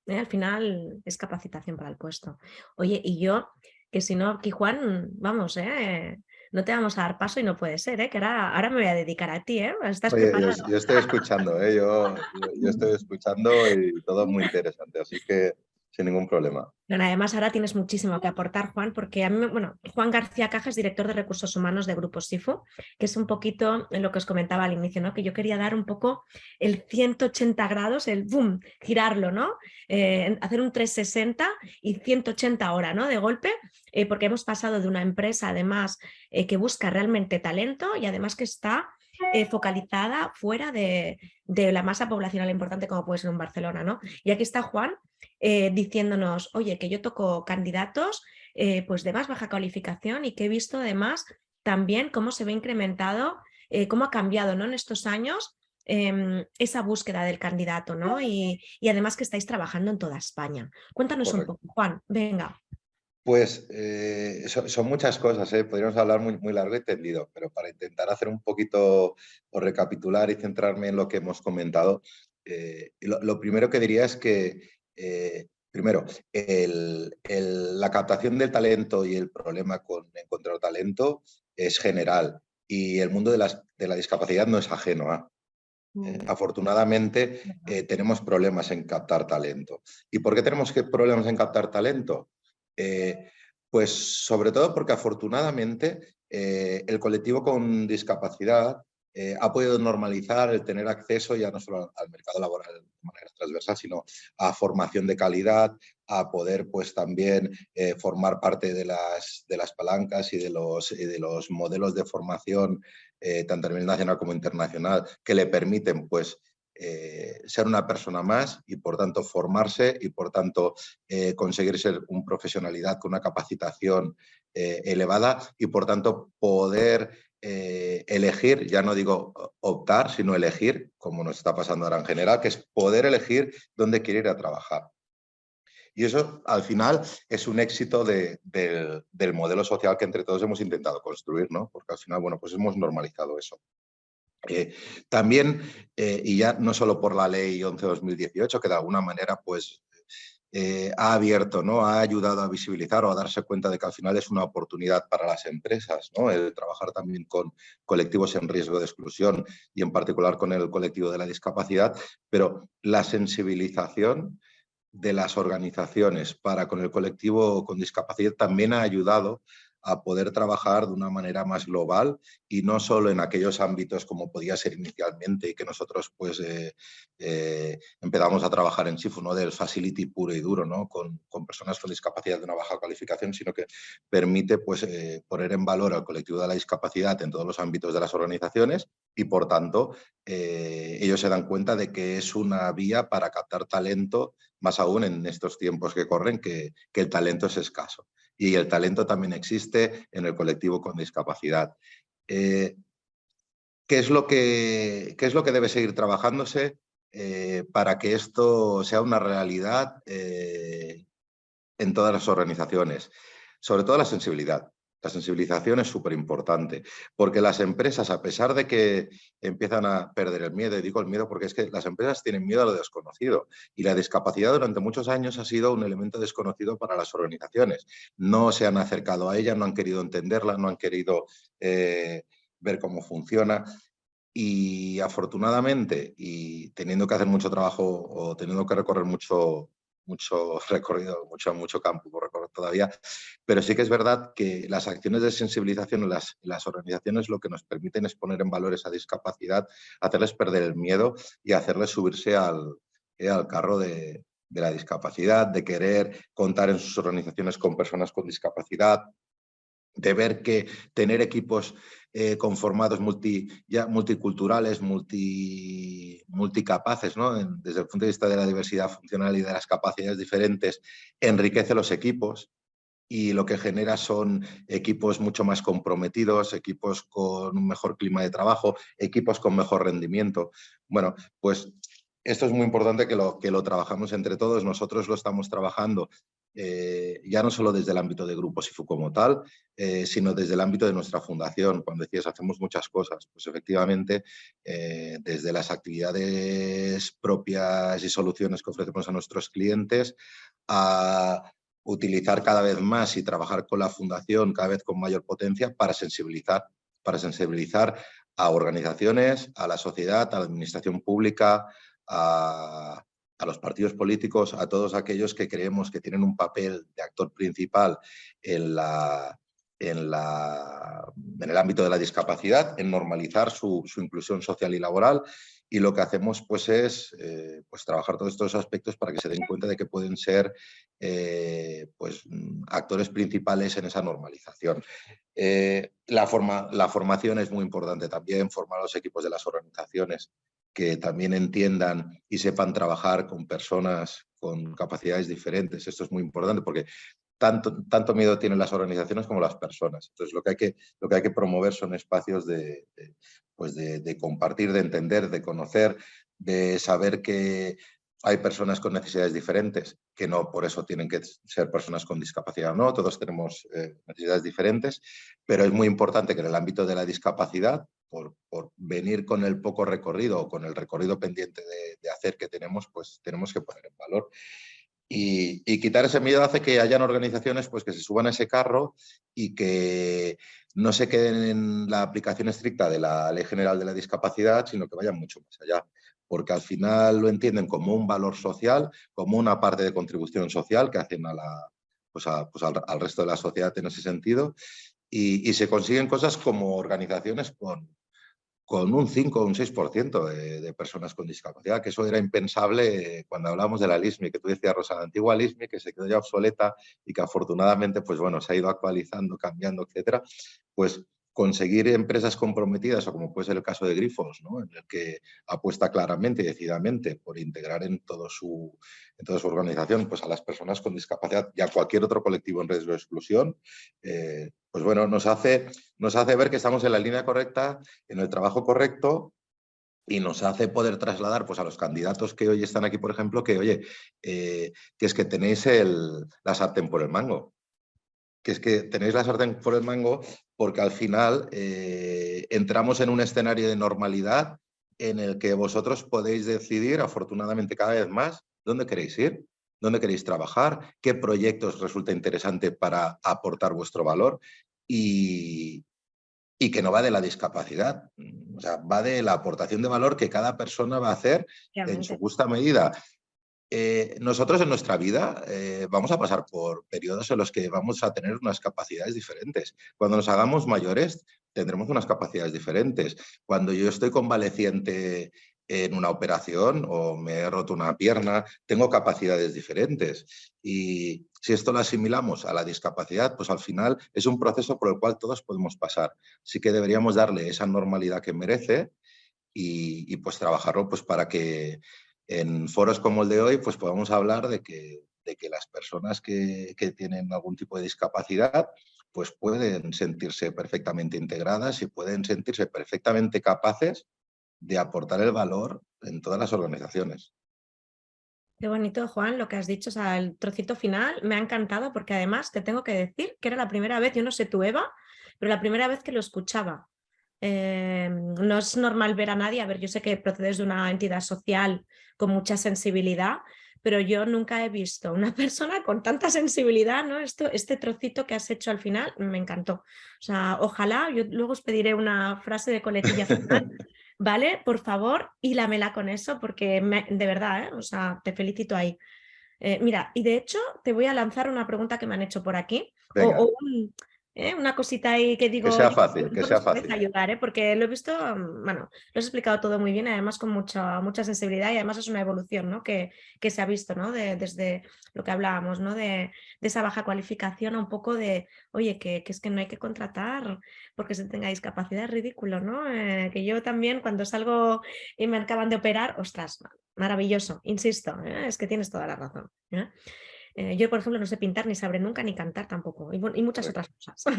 al final es capacitación para el puesto. Oye, y yo, que si no, aquí Juan, vamos, no te vamos a dar paso y no puede ser, que ahora me voy a dedicar a ti, ¿Estás Oye, preparado? yo estoy escuchando, yo estoy escuchando y todo muy interesante, así que sin ningún problema. Bueno, además, ahora tienes muchísimo que aportar, Juan, porque a mí, bueno, Juan García Caja es director de Recursos Humanos de Grupo SIFO, que es un poquito en lo que os comentaba al inicio, ¿no? Que yo quería dar un poco el 180 grados, el boom, girarlo, ¿no? Hacer un 360 y 180 ahora, ¿no? De golpe, porque hemos pasado de una empresa, además, que busca realmente talento y además que está focalizada fuera de la masa poblacional importante como puede ser en Barcelona, ¿no? Y aquí está Juan diciéndonos, oye, que yo toco candidatos pues de más baja cualificación y que he visto además también cómo se ve incrementado, cómo ha cambiado, ¿no? En estos años esa búsqueda del candidato, ¿no? Y además que estáis trabajando en toda España. Cuéntanos Correcto. un poco, Juan, venga. Pues son muchas cosas, podríamos hablar muy largo y tendido, pero para intentar hacer un poquito o recapitular y centrarme en lo que hemos comentado, lo primero que diría es que, primero, la captación del talento y el problema con encontrar talento es general y el mundo de la discapacidad no es ajeno a. Afortunadamente, tenemos problemas en captar talento. ¿Y por qué tenemos problemas en captar talento? Pues sobre todo porque afortunadamente el colectivo con discapacidad ha podido normalizar el tener acceso ya no solo al mercado laboral de manera transversal, sino a formación de calidad, a poder pues también formar parte de las palancas y de los modelos de formación tanto a nivel nacional como internacional que le permiten pues ser una persona más y por tanto formarse y por tanto conseguir ser una profesionalidad con una capacitación elevada y por tanto poder elegir, ya no digo optar, sino elegir, como nos está pasando ahora en general, que es poder elegir dónde quiere ir a trabajar. Y eso al final es un éxito del modelo social que entre todos hemos intentado construir, ¿no? Porque al final, bueno, pues hemos normalizado eso. También, y ya no solo por la ley 11/2018, que de alguna manera pues ha abierto, ¿no? Ha ayudado a visibilizar o a darse cuenta de que al final es una oportunidad para las empresas, ¿no? El trabajar también con colectivos en riesgo de exclusión y en particular con el colectivo de la discapacidad, pero la sensibilización de las organizaciones para con el colectivo con discapacidad también ha ayudado a poder trabajar de una manera más global y no solo en aquellos ámbitos como podía ser inicialmente y que nosotros pues empezamos a trabajar en Chifu, ¿no? Del facility puro y duro, ¿no? Con personas con discapacidad de una baja cualificación, sino que permite pues poner en valor al colectivo de la discapacidad en todos los ámbitos de las organizaciones y por tanto ellos se dan cuenta de que es una vía para captar talento, más aún en estos tiempos que corren, que el talento es escaso. Y el talento también existe en el colectivo con discapacidad. ¿Qué es lo que debe seguir trabajándose para que esto sea una realidad en todas las organizaciones? Sobre todo la sensibilidad. La sensibilización es súper importante, porque las empresas, a pesar de que empiezan a perder el miedo, y digo el miedo porque es que las empresas tienen miedo a lo desconocido, y la discapacidad durante muchos años ha sido un elemento desconocido para las organizaciones. No se han acercado a ella, no han querido entenderla, no han querido ver cómo funciona. Y afortunadamente, y teniendo que hacer mucho trabajo o teniendo que recorrer mucho recorrido, mucho campo por recorrer todavía, pero sí que es verdad que las acciones de sensibilización en las organizaciones lo que nos permiten es poner en valor esa discapacidad, hacerles perder el miedo y hacerles subirse al carro de la discapacidad, de querer contar en sus organizaciones con personas con discapacidad, de ver que tener equipos conformados multiculturales, multicapaces, ¿no? Desde el punto de vista de la diversidad funcional y de las capacidades diferentes, enriquece los equipos y lo que genera son equipos mucho más comprometidos, equipos con un mejor clima de trabajo, equipos con mejor rendimiento. Bueno, pues esto es muy importante que lo trabajamos entre todos. Nosotros lo estamos trabajando ya no solo desde el ámbito de Grupo SIFU como tal, sino desde el ámbito de nuestra fundación. Cuando decías, hacemos muchas cosas, pues efectivamente, desde las actividades propias y soluciones que ofrecemos a nuestros clientes, a utilizar cada vez más y trabajar con la fundación cada vez con mayor potencia para sensibilizar a organizaciones, a la sociedad, a la administración pública, a los partidos políticos, a todos aquellos que creemos que tienen un papel de actor principal en el ámbito de la discapacidad, en normalizar su inclusión social y laboral. Y lo que hacemos pues, es pues, trabajar todos estos aspectos para que se den cuenta de que pueden ser pues, actores principales en esa normalización. La formación es muy importante también, formar a los equipos de las organizaciones que también entiendan y sepan trabajar con personas con capacidades diferentes. Esto es muy importante porque tanto miedo tienen las organizaciones como las personas. Entonces, lo que hay que promover son espacios de compartir, de entender, de conocer, de saber que hay personas con necesidades diferentes, que no por eso tienen que ser personas con discapacidad, no, todos tenemos necesidades diferentes, pero es muy importante que en el ámbito de la discapacidad, por venir con el poco recorrido o con el recorrido pendiente de hacer que tenemos, pues tenemos que poner en valor. Y quitar ese miedo hace que hayan organizaciones pues, que se suban a ese carro y que no se queden en la aplicación estricta de la Ley General de la Discapacidad, sino que vayan mucho más allá, porque al final lo entienden como un valor social, como una parte de contribución social que hacen al resto de la sociedad en ese sentido, y se consiguen cosas como organizaciones con un 5 o un 6% de personas con discapacidad, que eso era impensable cuando hablábamos de la LISMI, que tú decías, Rosa, la antigua LISMI, que se quedó ya obsoleta y que afortunadamente pues, bueno, se ha ido actualizando, cambiando, etcétera, pues conseguir empresas comprometidas, o como puede ser el caso de Grifos, ¿no? En el que apuesta claramente y decididamente por integrar en toda su organización pues, a las personas con discapacidad y a cualquier otro colectivo en riesgo de exclusión, pues bueno, nos hace ver que estamos en la línea correcta, en el trabajo correcto, y nos hace poder trasladar pues, a los candidatos que hoy están aquí, por ejemplo, que oye, que es que tenéis la sartén por el mango. Que es que tenéis la sartén por el mango porque al final entramos en un escenario de normalidad en el que vosotros podéis decidir, afortunadamente cada vez más, dónde queréis ir, dónde queréis trabajar, qué proyectos resulta interesante para aportar vuestro valor y que no va de la discapacidad, o sea, va de la aportación de valor que cada persona va a hacer en su Realmente. justa medida. nosotros en nuestra vida vamos a pasar por periodos en los que vamos a tener unas capacidades diferentes. Cuando nos hagamos mayores tendremos unas capacidades diferentes. Cuando yo estoy convaleciente en una operación o me he roto una pierna, tengo capacidades diferentes. Y si esto lo asimilamos a la discapacidad, pues al final es un proceso por el cual todos podemos pasar. Así que deberíamos darle esa normalidad que merece y pues trabajarlo pues para que en foros como el de hoy pues podamos hablar de que las personas que tienen algún tipo de discapacidad pues pueden sentirse perfectamente integradas y pueden sentirse perfectamente capaces de aportar el valor en todas las organizaciones. Qué bonito, Juan, lo que has dicho, o sea, el trocito final me ha encantado porque además te tengo que decir que era la primera vez, yo no sé tú, Eva, pero la primera vez que lo escuchaba. No es normal ver a nadie, a ver, yo sé que procedes de una entidad social con mucha sensibilidad, pero yo nunca he visto una persona con tanta sensibilidad, ¿no? Este trocito que has hecho al final me encantó. O sea, ojalá, yo luego os pediré una frase de coletilla final. ¿Vale? Por favor, hílamela con eso porque de verdad, ¿eh? O sea, te felicito ahí. Mira, y de hecho te voy a lanzar una pregunta que me han hecho por aquí Venga, una cosita ahí que que digo, sea yo, a fácil, lo que mejor sea nos puedes fácil. ayudar, porque lo he visto, bueno, lo has explicado todo muy bien, además con mucha sensibilidad y además es una evolución, ¿no? que se ha visto, ¿no? Desde lo que hablábamos, ¿no? De esa baja cualificación a un poco de, oye, que es que no hay que contratar porque se tenga discapacidad, es ridículo, ¿no? Que yo también cuando salgo y me acaban de operar, ostras, maravilloso, insisto, es que tienes toda la razón. Yo, por ejemplo, no sé pintar, ni sabré nunca, ni cantar tampoco, y muchas Correcto. otras cosas.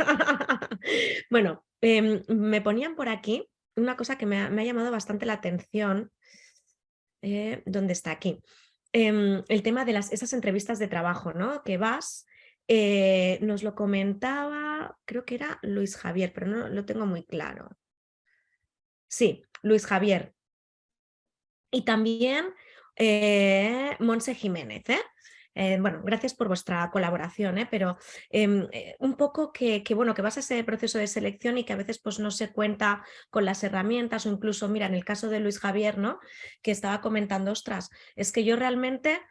Bueno, me ponían por aquí una cosa que me ha llamado bastante la atención. ¿Dónde está aquí? El tema de esas entrevistas de trabajo, ¿no? Que vas, nos lo comentaba, creo que era Luis Javier, pero no lo tengo muy claro. Sí, Luis Javier. Y también Monse Jiménez, ¿eh? Bueno, gracias por vuestra colaboración, pero un poco bueno, que vas a ese proceso de selección y que a veces pues, no se cuenta con las herramientas o incluso, mira, en el caso de Luis Javier, ¿no? Que estaba comentando, ostras, es que yo realmente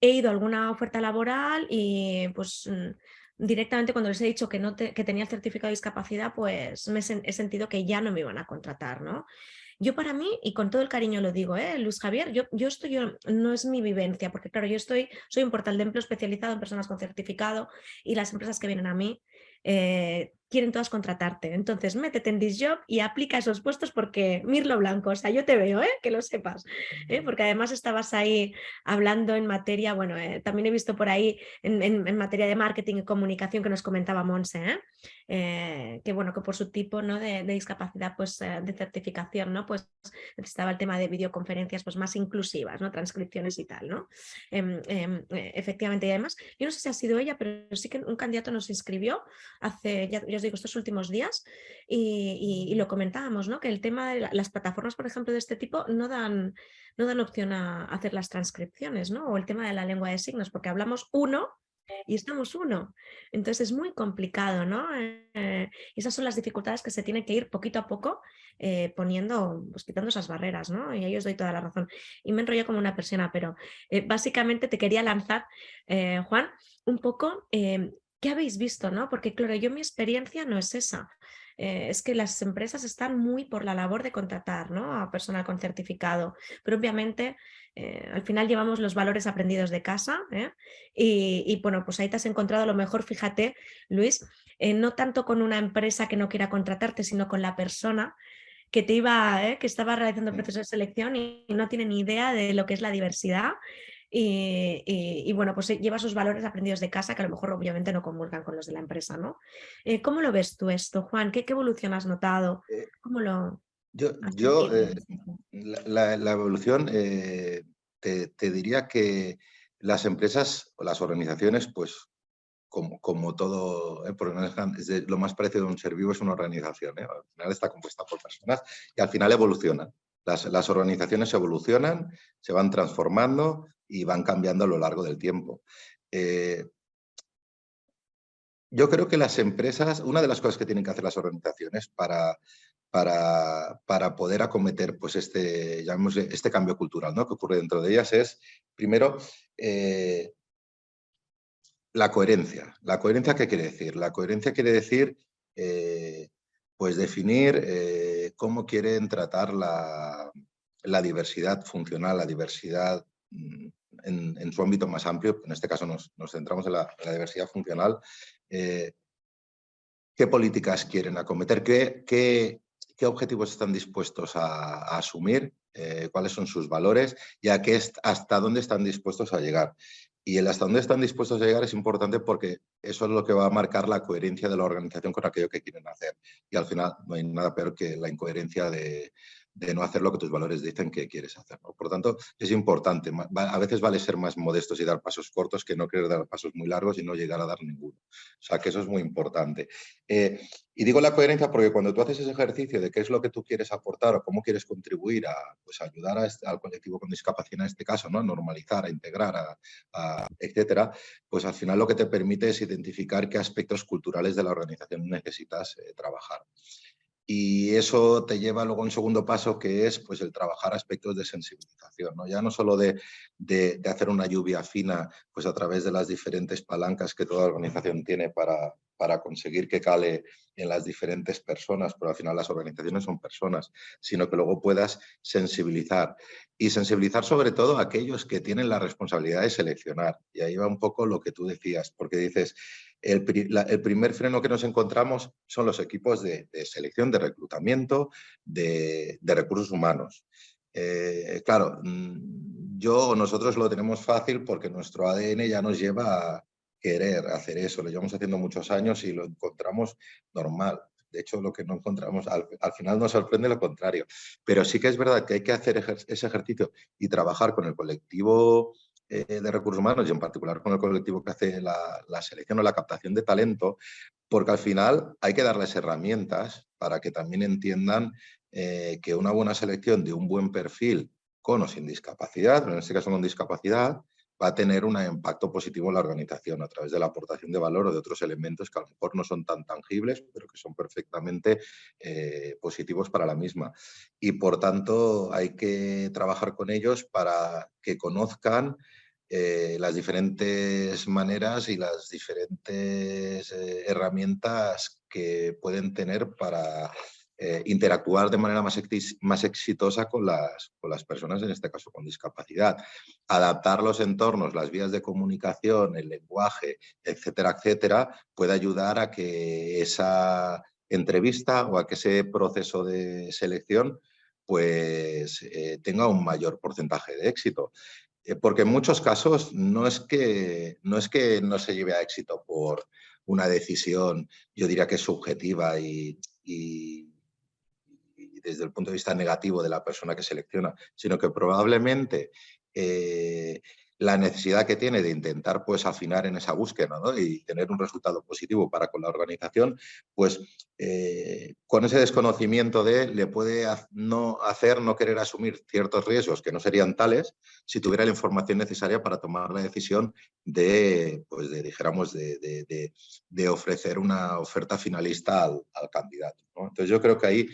he ido a alguna oferta laboral y pues directamente cuando les he dicho que tenía el certificado de discapacidad, pues he sentido que ya no me iban a contratar, ¿no? Yo para mí, y con todo el cariño lo digo, Luis Javier, no es mi vivencia, porque claro, soy un portal de empleo especializado en personas con certificado y las empresas que vienen a mí quieren todas contratarte. Entonces, métete en Disjob y aplica esos puestos porque Mirlo Blanco, o sea, yo te veo, que lo sepas, porque además estabas ahí hablando en materia, bueno, también he visto por ahí en materia de marketing y comunicación que nos comentaba Monse, que bueno, que por su tipo, ¿no? de discapacidad, pues de certificación, ¿no? Pues necesitaba el tema de videoconferencias pues más inclusivas, ¿no? Transcripciones y tal, ¿no? Efectivamente, y además, yo no sé si ha sido ella, pero sí que un candidato nos inscribió hace, ya os digo, estos últimos días y lo comentábamos, ¿no? Que el tema de las plataformas, por ejemplo, de este tipo no dan opción a hacer las transcripciones, ¿no? O el tema de la lengua de signos, porque hablamos uno y estamos uno. Entonces es muy complicado, ¿no? Y esas son las dificultades que se tienen que ir poquito a poco poniendo, pues quitando esas barreras, ¿no? Y ahí os doy toda la razón. Y me enrollo como una persona, pero básicamente te quería lanzar, Juan, un poco qué habéis visto, ¿no? Porque claro, yo mi experiencia no es esa. Es que las empresas están muy por la labor de contratar, ¿no? A personal con certificado, pero obviamente al final llevamos los valores aprendidos de casa y bueno, pues ahí te has encontrado a lo mejor, fíjate, Luis, no tanto con una empresa que no quiera contratarte, sino con la persona que que estaba realizando el proceso de selección y no tiene ni idea de lo que es la diversidad. Y bueno, pues lleva sus valores aprendidos de casa que a lo mejor obviamente no comulgan con los de la empresa, ¿no? ¿Cómo lo ves tú esto, Juan? ¿Qué evolución has notado? ¿Cómo lo has Yo sentido? la evolución, te diría que las empresas o las organizaciones, pues como todo, porque lo más parecido a un ser vivo es una organización. Al final está compuesta por personas y al final evolucionan. Las organizaciones evolucionan, se van transformando y van cambiando a lo largo del tiempo. Yo creo que las empresas, una de las cosas que tienen que hacer las organizaciones para para poder acometer pues este cambio cultural, ¿no?, que ocurre dentro de ellas es, primero, la coherencia. ¿La coherencia qué quiere decir? La coherencia quiere decir pues definir cómo quieren tratar la diversidad funcional, la diversidad en su ámbito más amplio. En este caso nos centramos en la diversidad funcional. ¿Qué políticas quieren acometer? ¿Qué objetivos están dispuestos a asumir? ¿Cuáles son sus valores? Y hasta dónde están dispuestos a llegar. Y el hasta dónde están dispuestos a llegar es importante porque eso es lo que va a marcar la coherencia de la organización con aquello que quieren hacer. Y al final no hay nada peor que la incoherencia de no hacer lo que tus valores dicen que quieres hacer, ¿no? Por lo tanto, es importante. A veces vale ser más modestos y dar pasos cortos que no querer dar pasos muy largos y no llegar a dar ninguno. O sea, que eso es muy importante. Y digo la coherencia porque cuando tú haces ese ejercicio de qué es lo que tú quieres aportar o cómo quieres contribuir a pues, ayudar al colectivo con discapacidad, en este caso, ¿no?, a normalizar, a integrar, etcétera, pues al final lo que te permite es identificar qué aspectos culturales de la organización necesitas trabajar. Y eso te lleva luego a un segundo paso, que es pues, el trabajar aspectos de sensibilización, ¿no? Ya no solo de hacer una lluvia fina pues, a través de las diferentes palancas que toda organización tiene para conseguir que cale en las diferentes personas, pero al final las organizaciones son personas, sino que luego puedas sensibilizar. Y sensibilizar sobre todo a aquellos que tienen la responsabilidad de seleccionar. Y ahí va un poco lo que tú decías, porque dices, el primer freno que nos encontramos son los equipos de selección, de reclutamiento, de recursos humanos. Claro, nosotros lo tenemos fácil porque nuestro ADN ya nos lleva a querer hacer eso. Lo llevamos haciendo muchos años y lo encontramos normal. De hecho, lo que no encontramos, al final nos sorprende lo contrario. Pero sí que es verdad que hay que hacer ese ejercicio y trabajar con el colectivo de recursos humanos y en particular con el colectivo que hace la selección o la captación de talento, porque al final hay que darles herramientas para que también entiendan que una buena selección de un buen perfil con o sin discapacidad, pero en este caso con discapacidad, va a tener un impacto positivo en la organización a través de la aportación de valor o de otros elementos que a lo mejor no son tan tangibles, pero que son perfectamente positivos para la misma. Y por tanto hay que trabajar con ellos para que conozcan las diferentes maneras y las diferentes herramientas que pueden tener para interactuar de manera más exitosa con las personas, en este caso con discapacidad. Adaptar los entornos, las vías de comunicación, el lenguaje, etcétera, etcétera, puede ayudar a que esa entrevista o a que ese proceso de selección pues tenga un mayor porcentaje de éxito. Porque en muchos casos no es que no se lleve a éxito por una decisión, yo diría que es subjetiva y desde el punto de vista negativo de la persona que selecciona, sino que probablemente la necesidad que tiene de intentar pues, afinar en esa búsqueda, ¿no?, y tener un resultado positivo para con la organización, pues con ese desconocimiento le puede no querer asumir ciertos riesgos que no serían tales si tuviera la información necesaria para tomar la decisión de ofrecer una oferta finalista al candidato, ¿no? Entonces yo creo que ahí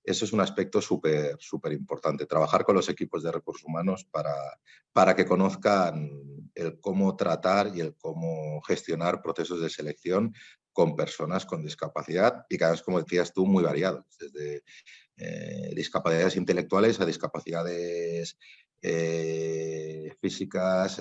eso es un aspecto súper importante, trabajar con los equipos de recursos humanos para que conozcan el cómo tratar y el cómo gestionar procesos de selección con personas con discapacidad y cada vez, como decías tú, muy variados, desde discapacidades intelectuales a discapacidades físicas,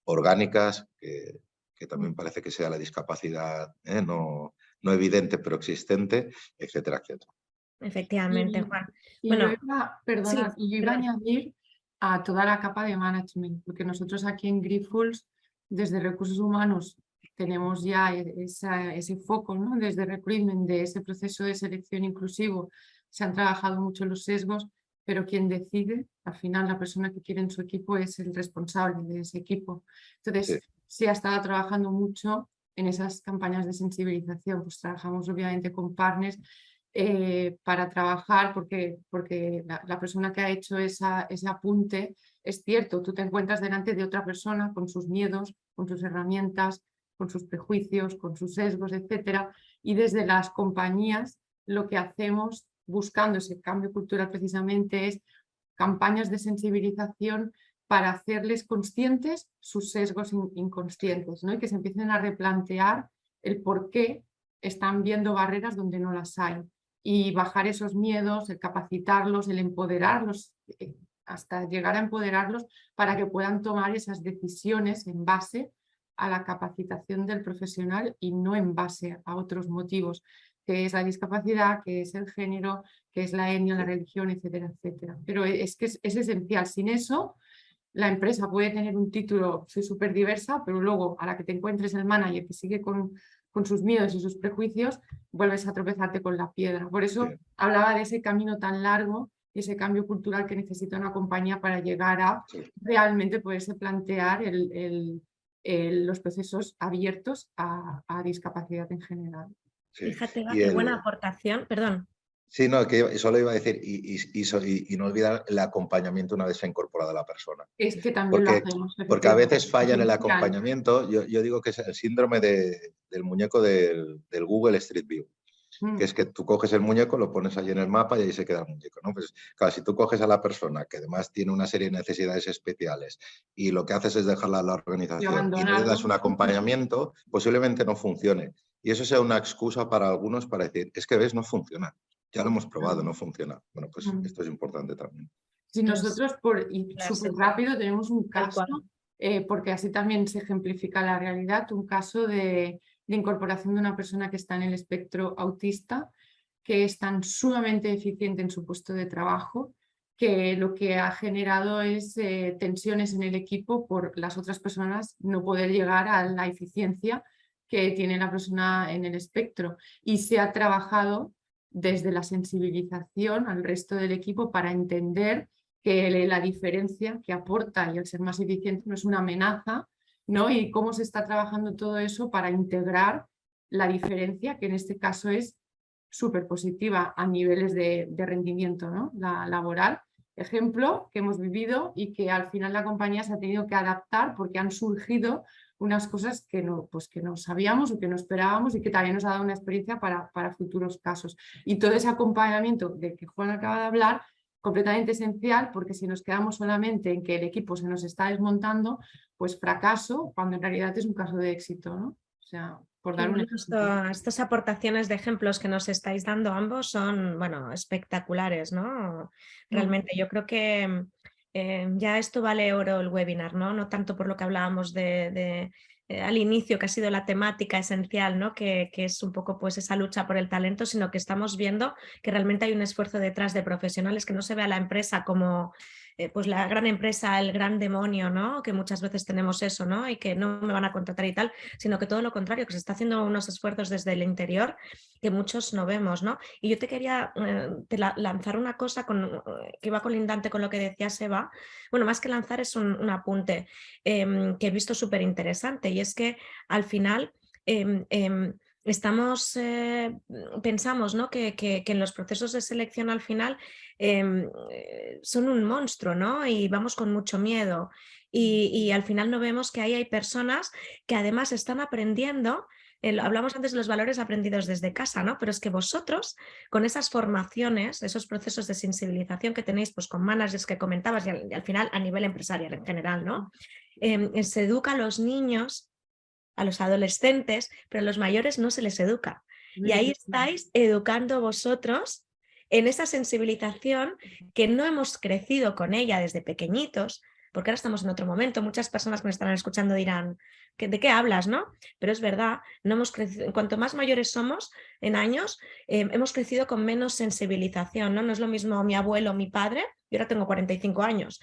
orgánicas, que también parece que sea la discapacidad no evidente pero existente, etcétera, etcétera. Efectivamente, Juan. Y yo Bueno, iba, sí, perdona, y yo iba a perdón. añadir a toda la capa de management, porque nosotros aquí en Grifols, desde recursos humanos, tenemos ya ese foco, ¿no?, desde recruitment, de ese proceso de selección inclusivo. Se han trabajado mucho los sesgos, pero quien decide, al final la persona que quiere en su equipo es el responsable de ese equipo. Entonces, sí ha estado trabajando mucho en esas campañas de sensibilización, pues trabajamos obviamente con partners para trabajar, porque la persona que ha hecho ese apunte, es cierto, tú te encuentras delante de otra persona con sus miedos, con sus herramientas, con sus prejuicios, con sus sesgos, etcétera, y desde las compañías lo que hacemos buscando ese cambio cultural precisamente es campañas de sensibilización para hacerles conscientes sus sesgos inconscientes, ¿no? Y que se empiecen a replantear el por qué están viendo barreras donde no las hay. Y bajar esos miedos, el capacitarlos, el empoderarlos, hasta llegar a empoderarlos para que puedan tomar esas decisiones en base a la capacitación del profesional y no en base a otros motivos, que es la discapacidad, que es el género, que es la etnia, la religión, etcétera, etcétera. Pero es que es esencial. Sin eso, la empresa puede tener un título, soy súper diversa, pero luego a la que te encuentres el manager que sigue con sus miedos y sus prejuicios, vuelves a tropezarte con la piedra. Por eso hablaba de ese camino tan largo y ese cambio cultural que necesita una compañía para llegar a realmente poderse plantear los procesos abiertos a discapacidad en general. Sí. Fíjate, qué buena aportación, perdón. Sí, no, que solo iba a decir, y no olvidar el acompañamiento una vez se ha incorporado a la persona. Es que también lo hacemos. Porque a veces falla en el acompañamiento. Yo digo que es el síndrome del muñeco del Google Street View, que es que tú coges el muñeco, lo pones allí en el mapa y ahí se queda el muñeco, ¿no? Pues claro, si tú coges a la persona que además tiene una serie de necesidades especiales y lo que haces es dejarla a la organización y no le das un acompañamiento, posiblemente no funcione. Y eso sea una excusa para algunos para decir, es que ves, no funciona. Ya lo hemos probado, no funciona. Bueno, pues esto es importante también. Si nosotros, súper rápido, tenemos un caso, porque así también se ejemplifica la realidad, un caso de incorporación de una persona que está en el espectro autista, que es tan sumamente eficiente en su puesto de trabajo, que lo que ha generado es tensiones en el equipo por las otras personas no poder llegar a la eficiencia que tiene la persona en el espectro. Y se ha trabajado desde la sensibilización al resto del equipo para entender que la diferencia que aporta y el ser más eficiente no es una amenaza, ¿no? Y cómo se está trabajando todo eso para integrar la diferencia, que en este caso es súper positiva a niveles de rendimiento, ¿no? La laboral. Ejemplo que hemos vivido y que al final la compañía se ha tenido que adaptar porque han surgido unas cosas que no sabíamos o que no esperábamos y que también nos ha dado una experiencia para futuros casos. Y todo ese acompañamiento del que Juan acaba de hablar, completamente esencial, porque si nos quedamos solamente en que el equipo se nos está desmontando, pues fracaso, cuando en realidad es un caso de éxito, ¿no? O sea, por dar un ejemplo. Estas aportaciones de ejemplos que nos estáis dando ambos son, bueno, espectaculares, ¿no? Realmente yo creo que ya esto vale oro el webinar, ¿no? No tanto por lo que hablábamos al inicio, que ha sido la temática esencial, ¿no? Que es un poco pues esa lucha por el talento, sino que estamos viendo que realmente hay un esfuerzo detrás de profesionales, que no se ve a la empresa como pues la gran empresa, el gran demonio, ¿no? Que muchas veces tenemos eso, ¿no? Y que no me van a contratar y tal, sino que todo lo contrario, que se está haciendo unos esfuerzos desde el interior que muchos no vemos, ¿no? Y yo te quería lanzar una cosa que va colindante con lo que decía Seba. Bueno, más que lanzar es un apunte que he visto súper interesante, y es que al final pensamos, ¿no? que en los procesos de selección al final son un monstruo, ¿no? Y vamos con mucho miedo y al final no vemos que ahí hay personas que además están aprendiendo. Hablamos antes de los valores aprendidos desde casa, ¿no? Pero es que vosotros, con esas formaciones, esos procesos de sensibilización que tenéis pues, con managers que comentabas y al final a nivel empresarial en general, ¿no? Se educa a los niños, a los adolescentes, pero a los mayores no se les educa. Y ahí estáis educando vosotros en esa sensibilización que no hemos crecido con ella desde pequeñitos, porque ahora estamos en otro momento. Muchas personas que me estarán escuchando dirán, ¿de qué hablas, no? Pero es verdad, no hemos crecido, cuanto más mayores somos en años, hemos crecido con menos sensibilización, ¿no? No es lo mismo mi abuelo, mi padre, yo ahora tengo 45 años,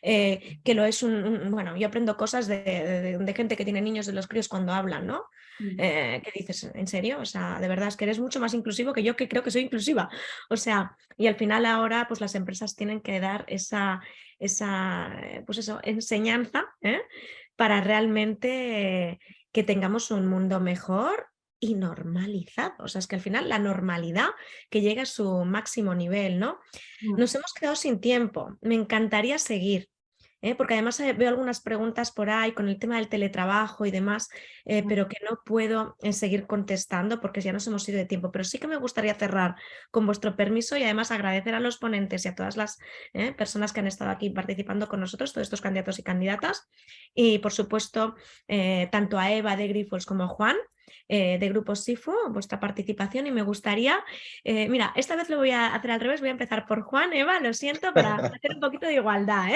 que lo es bueno, yo aprendo cosas de gente que tiene niños de los críos cuando hablan, ¿no? ¿Qué dices? ¿En serio? O sea, de verdad es que eres mucho más inclusivo que yo, que creo que soy inclusiva. O sea, y al final ahora pues las empresas tienen que dar esa pues eso, enseñanza para realmente que tengamos un mundo mejor y normalizado. O sea, es que al final la normalidad que llega a su máximo nivel, ¿no? Nos hemos quedado sin tiempo. Me encantaría seguir. porque además veo algunas preguntas por ahí con el tema del teletrabajo y demás, pero que no puedo seguir contestando porque ya nos hemos ido de tiempo. Pero sí que me gustaría cerrar con vuestro permiso y además agradecer a los ponentes y a todas las personas que han estado aquí participando con nosotros, todos estos candidatos y candidatas, y por supuesto tanto a Eva de Grifols como a Juan de Grupo SIFU, vuestra participación, y me gustaría, mira, esta vez lo voy a hacer al revés, voy a empezar por Juan, Eva, lo siento, para hacer un poquito de igualdad,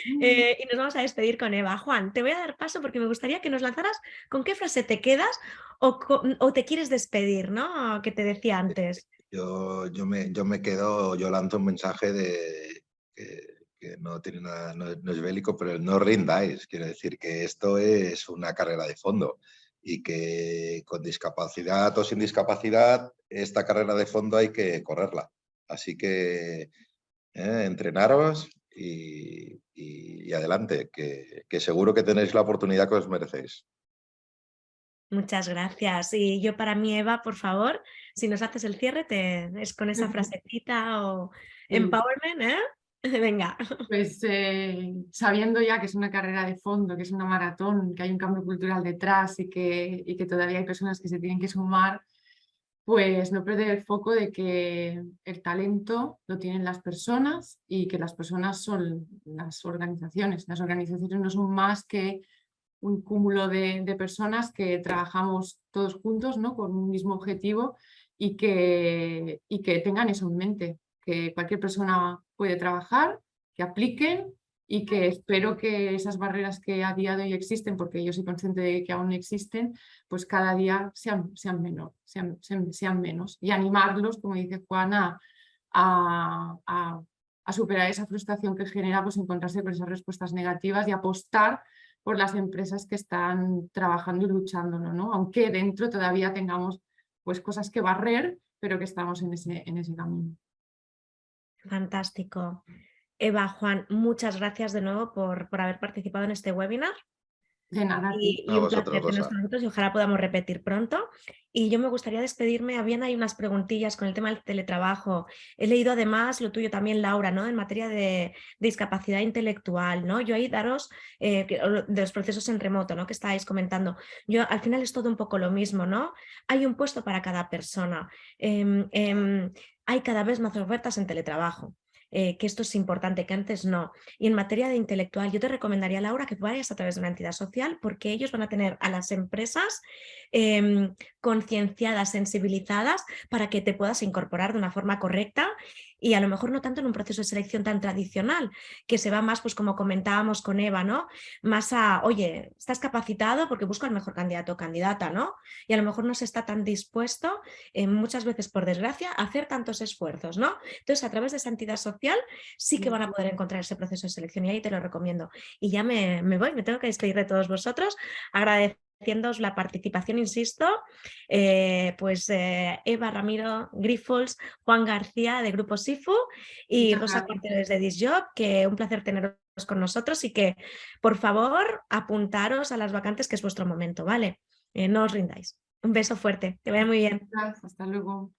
y nos vamos a despedir con Eva. Juan, te voy a dar paso porque me gustaría que nos lanzaras con qué frase te quedas o te quieres despedir, ¿no? Que te decía antes. Yo me quedo, yo lanzo un mensaje de que no tiene nada, no es bélico, pero el no rindáis. Quiero decir que esto es una carrera de fondo y que con discapacidad o sin discapacidad, esta carrera de fondo hay que correrla. Así que entrenaros y adelante, que seguro que tenéis la oportunidad que os merecéis. Muchas gracias. Y yo para mí, Eva, por favor, si nos haces el cierre, es con esa frasecita o Sí. empowerment, ¿eh? Venga. Pues sabiendo ya que es una carrera de fondo, que es una maratón, que hay un cambio cultural detrás y que todavía hay personas que se tienen que sumar, pues no perder el foco de que el talento lo tienen las personas y que las personas son las organizaciones. Las organizaciones no son más que un cúmulo de personas que trabajamos todos juntos, ¿no? Con un mismo objetivo y que tengan eso en mente, que cualquier persona puede trabajar, que apliquen y que espero que esas barreras que a día de hoy existen, porque yo soy consciente de que aún existen, pues cada día sean menos. Y animarlos, como dice Juana, a superar esa frustración que genera pues, encontrarse con esas respuestas negativas y apostar por las empresas que están trabajando y luchándolo, ¿no? Aunque dentro todavía tengamos pues, cosas que barrer, pero que estamos en ese camino. Fantástico. Eva, Juan, muchas gracias de nuevo por haber participado en este webinar. De nada, a ti. Y A un vosotros, placer teneros Rosa. con nosotros y ojalá podamos repetir pronto. Y yo me gustaría despedirme, habían ahí unas preguntillas con el tema del teletrabajo. He leído además lo tuyo también, Laura, ¿no? En materia de discapacidad intelectual, ¿no? Yo ahí daros de los procesos en remoto, ¿no? Que estáis comentando. Yo al final es todo un poco lo mismo, ¿no? Hay un puesto para cada persona. Hay cada vez más ofertas en teletrabajo. Que esto es importante, que antes no. Y en materia de intelectual, yo te recomendaría, Laura, que vayas a través de una entidad social porque ellos van a tener a las empresas concienciadas, sensibilizadas para que te puedas incorporar de una forma correcta y a lo mejor no tanto en un proceso de selección tan tradicional, que se va más, pues como comentábamos con Eva, ¿no? Más a, oye, estás capacitado porque busco al mejor candidato o candidata, ¿no? Y a lo mejor no se está tan dispuesto, muchas veces por desgracia, a hacer tantos esfuerzos, ¿no? Entonces, a través de esa entidad social sí que van a poder encontrar ese proceso de selección y ahí te lo recomiendo. Y ya me voy, me tengo que despedir de todos vosotros, agradeciéndoos la participación, insisto, Eva Ramiro Grifols, Juan García de Grupo SIFU y Muchas Rosa gracias. Cortés de Disjob, que un placer teneros con nosotros y que por favor apuntaros a las vacantes que es vuestro momento, ¿vale? No os rindáis. Un beso fuerte, que vaya muy bien. Gracias. Hasta luego.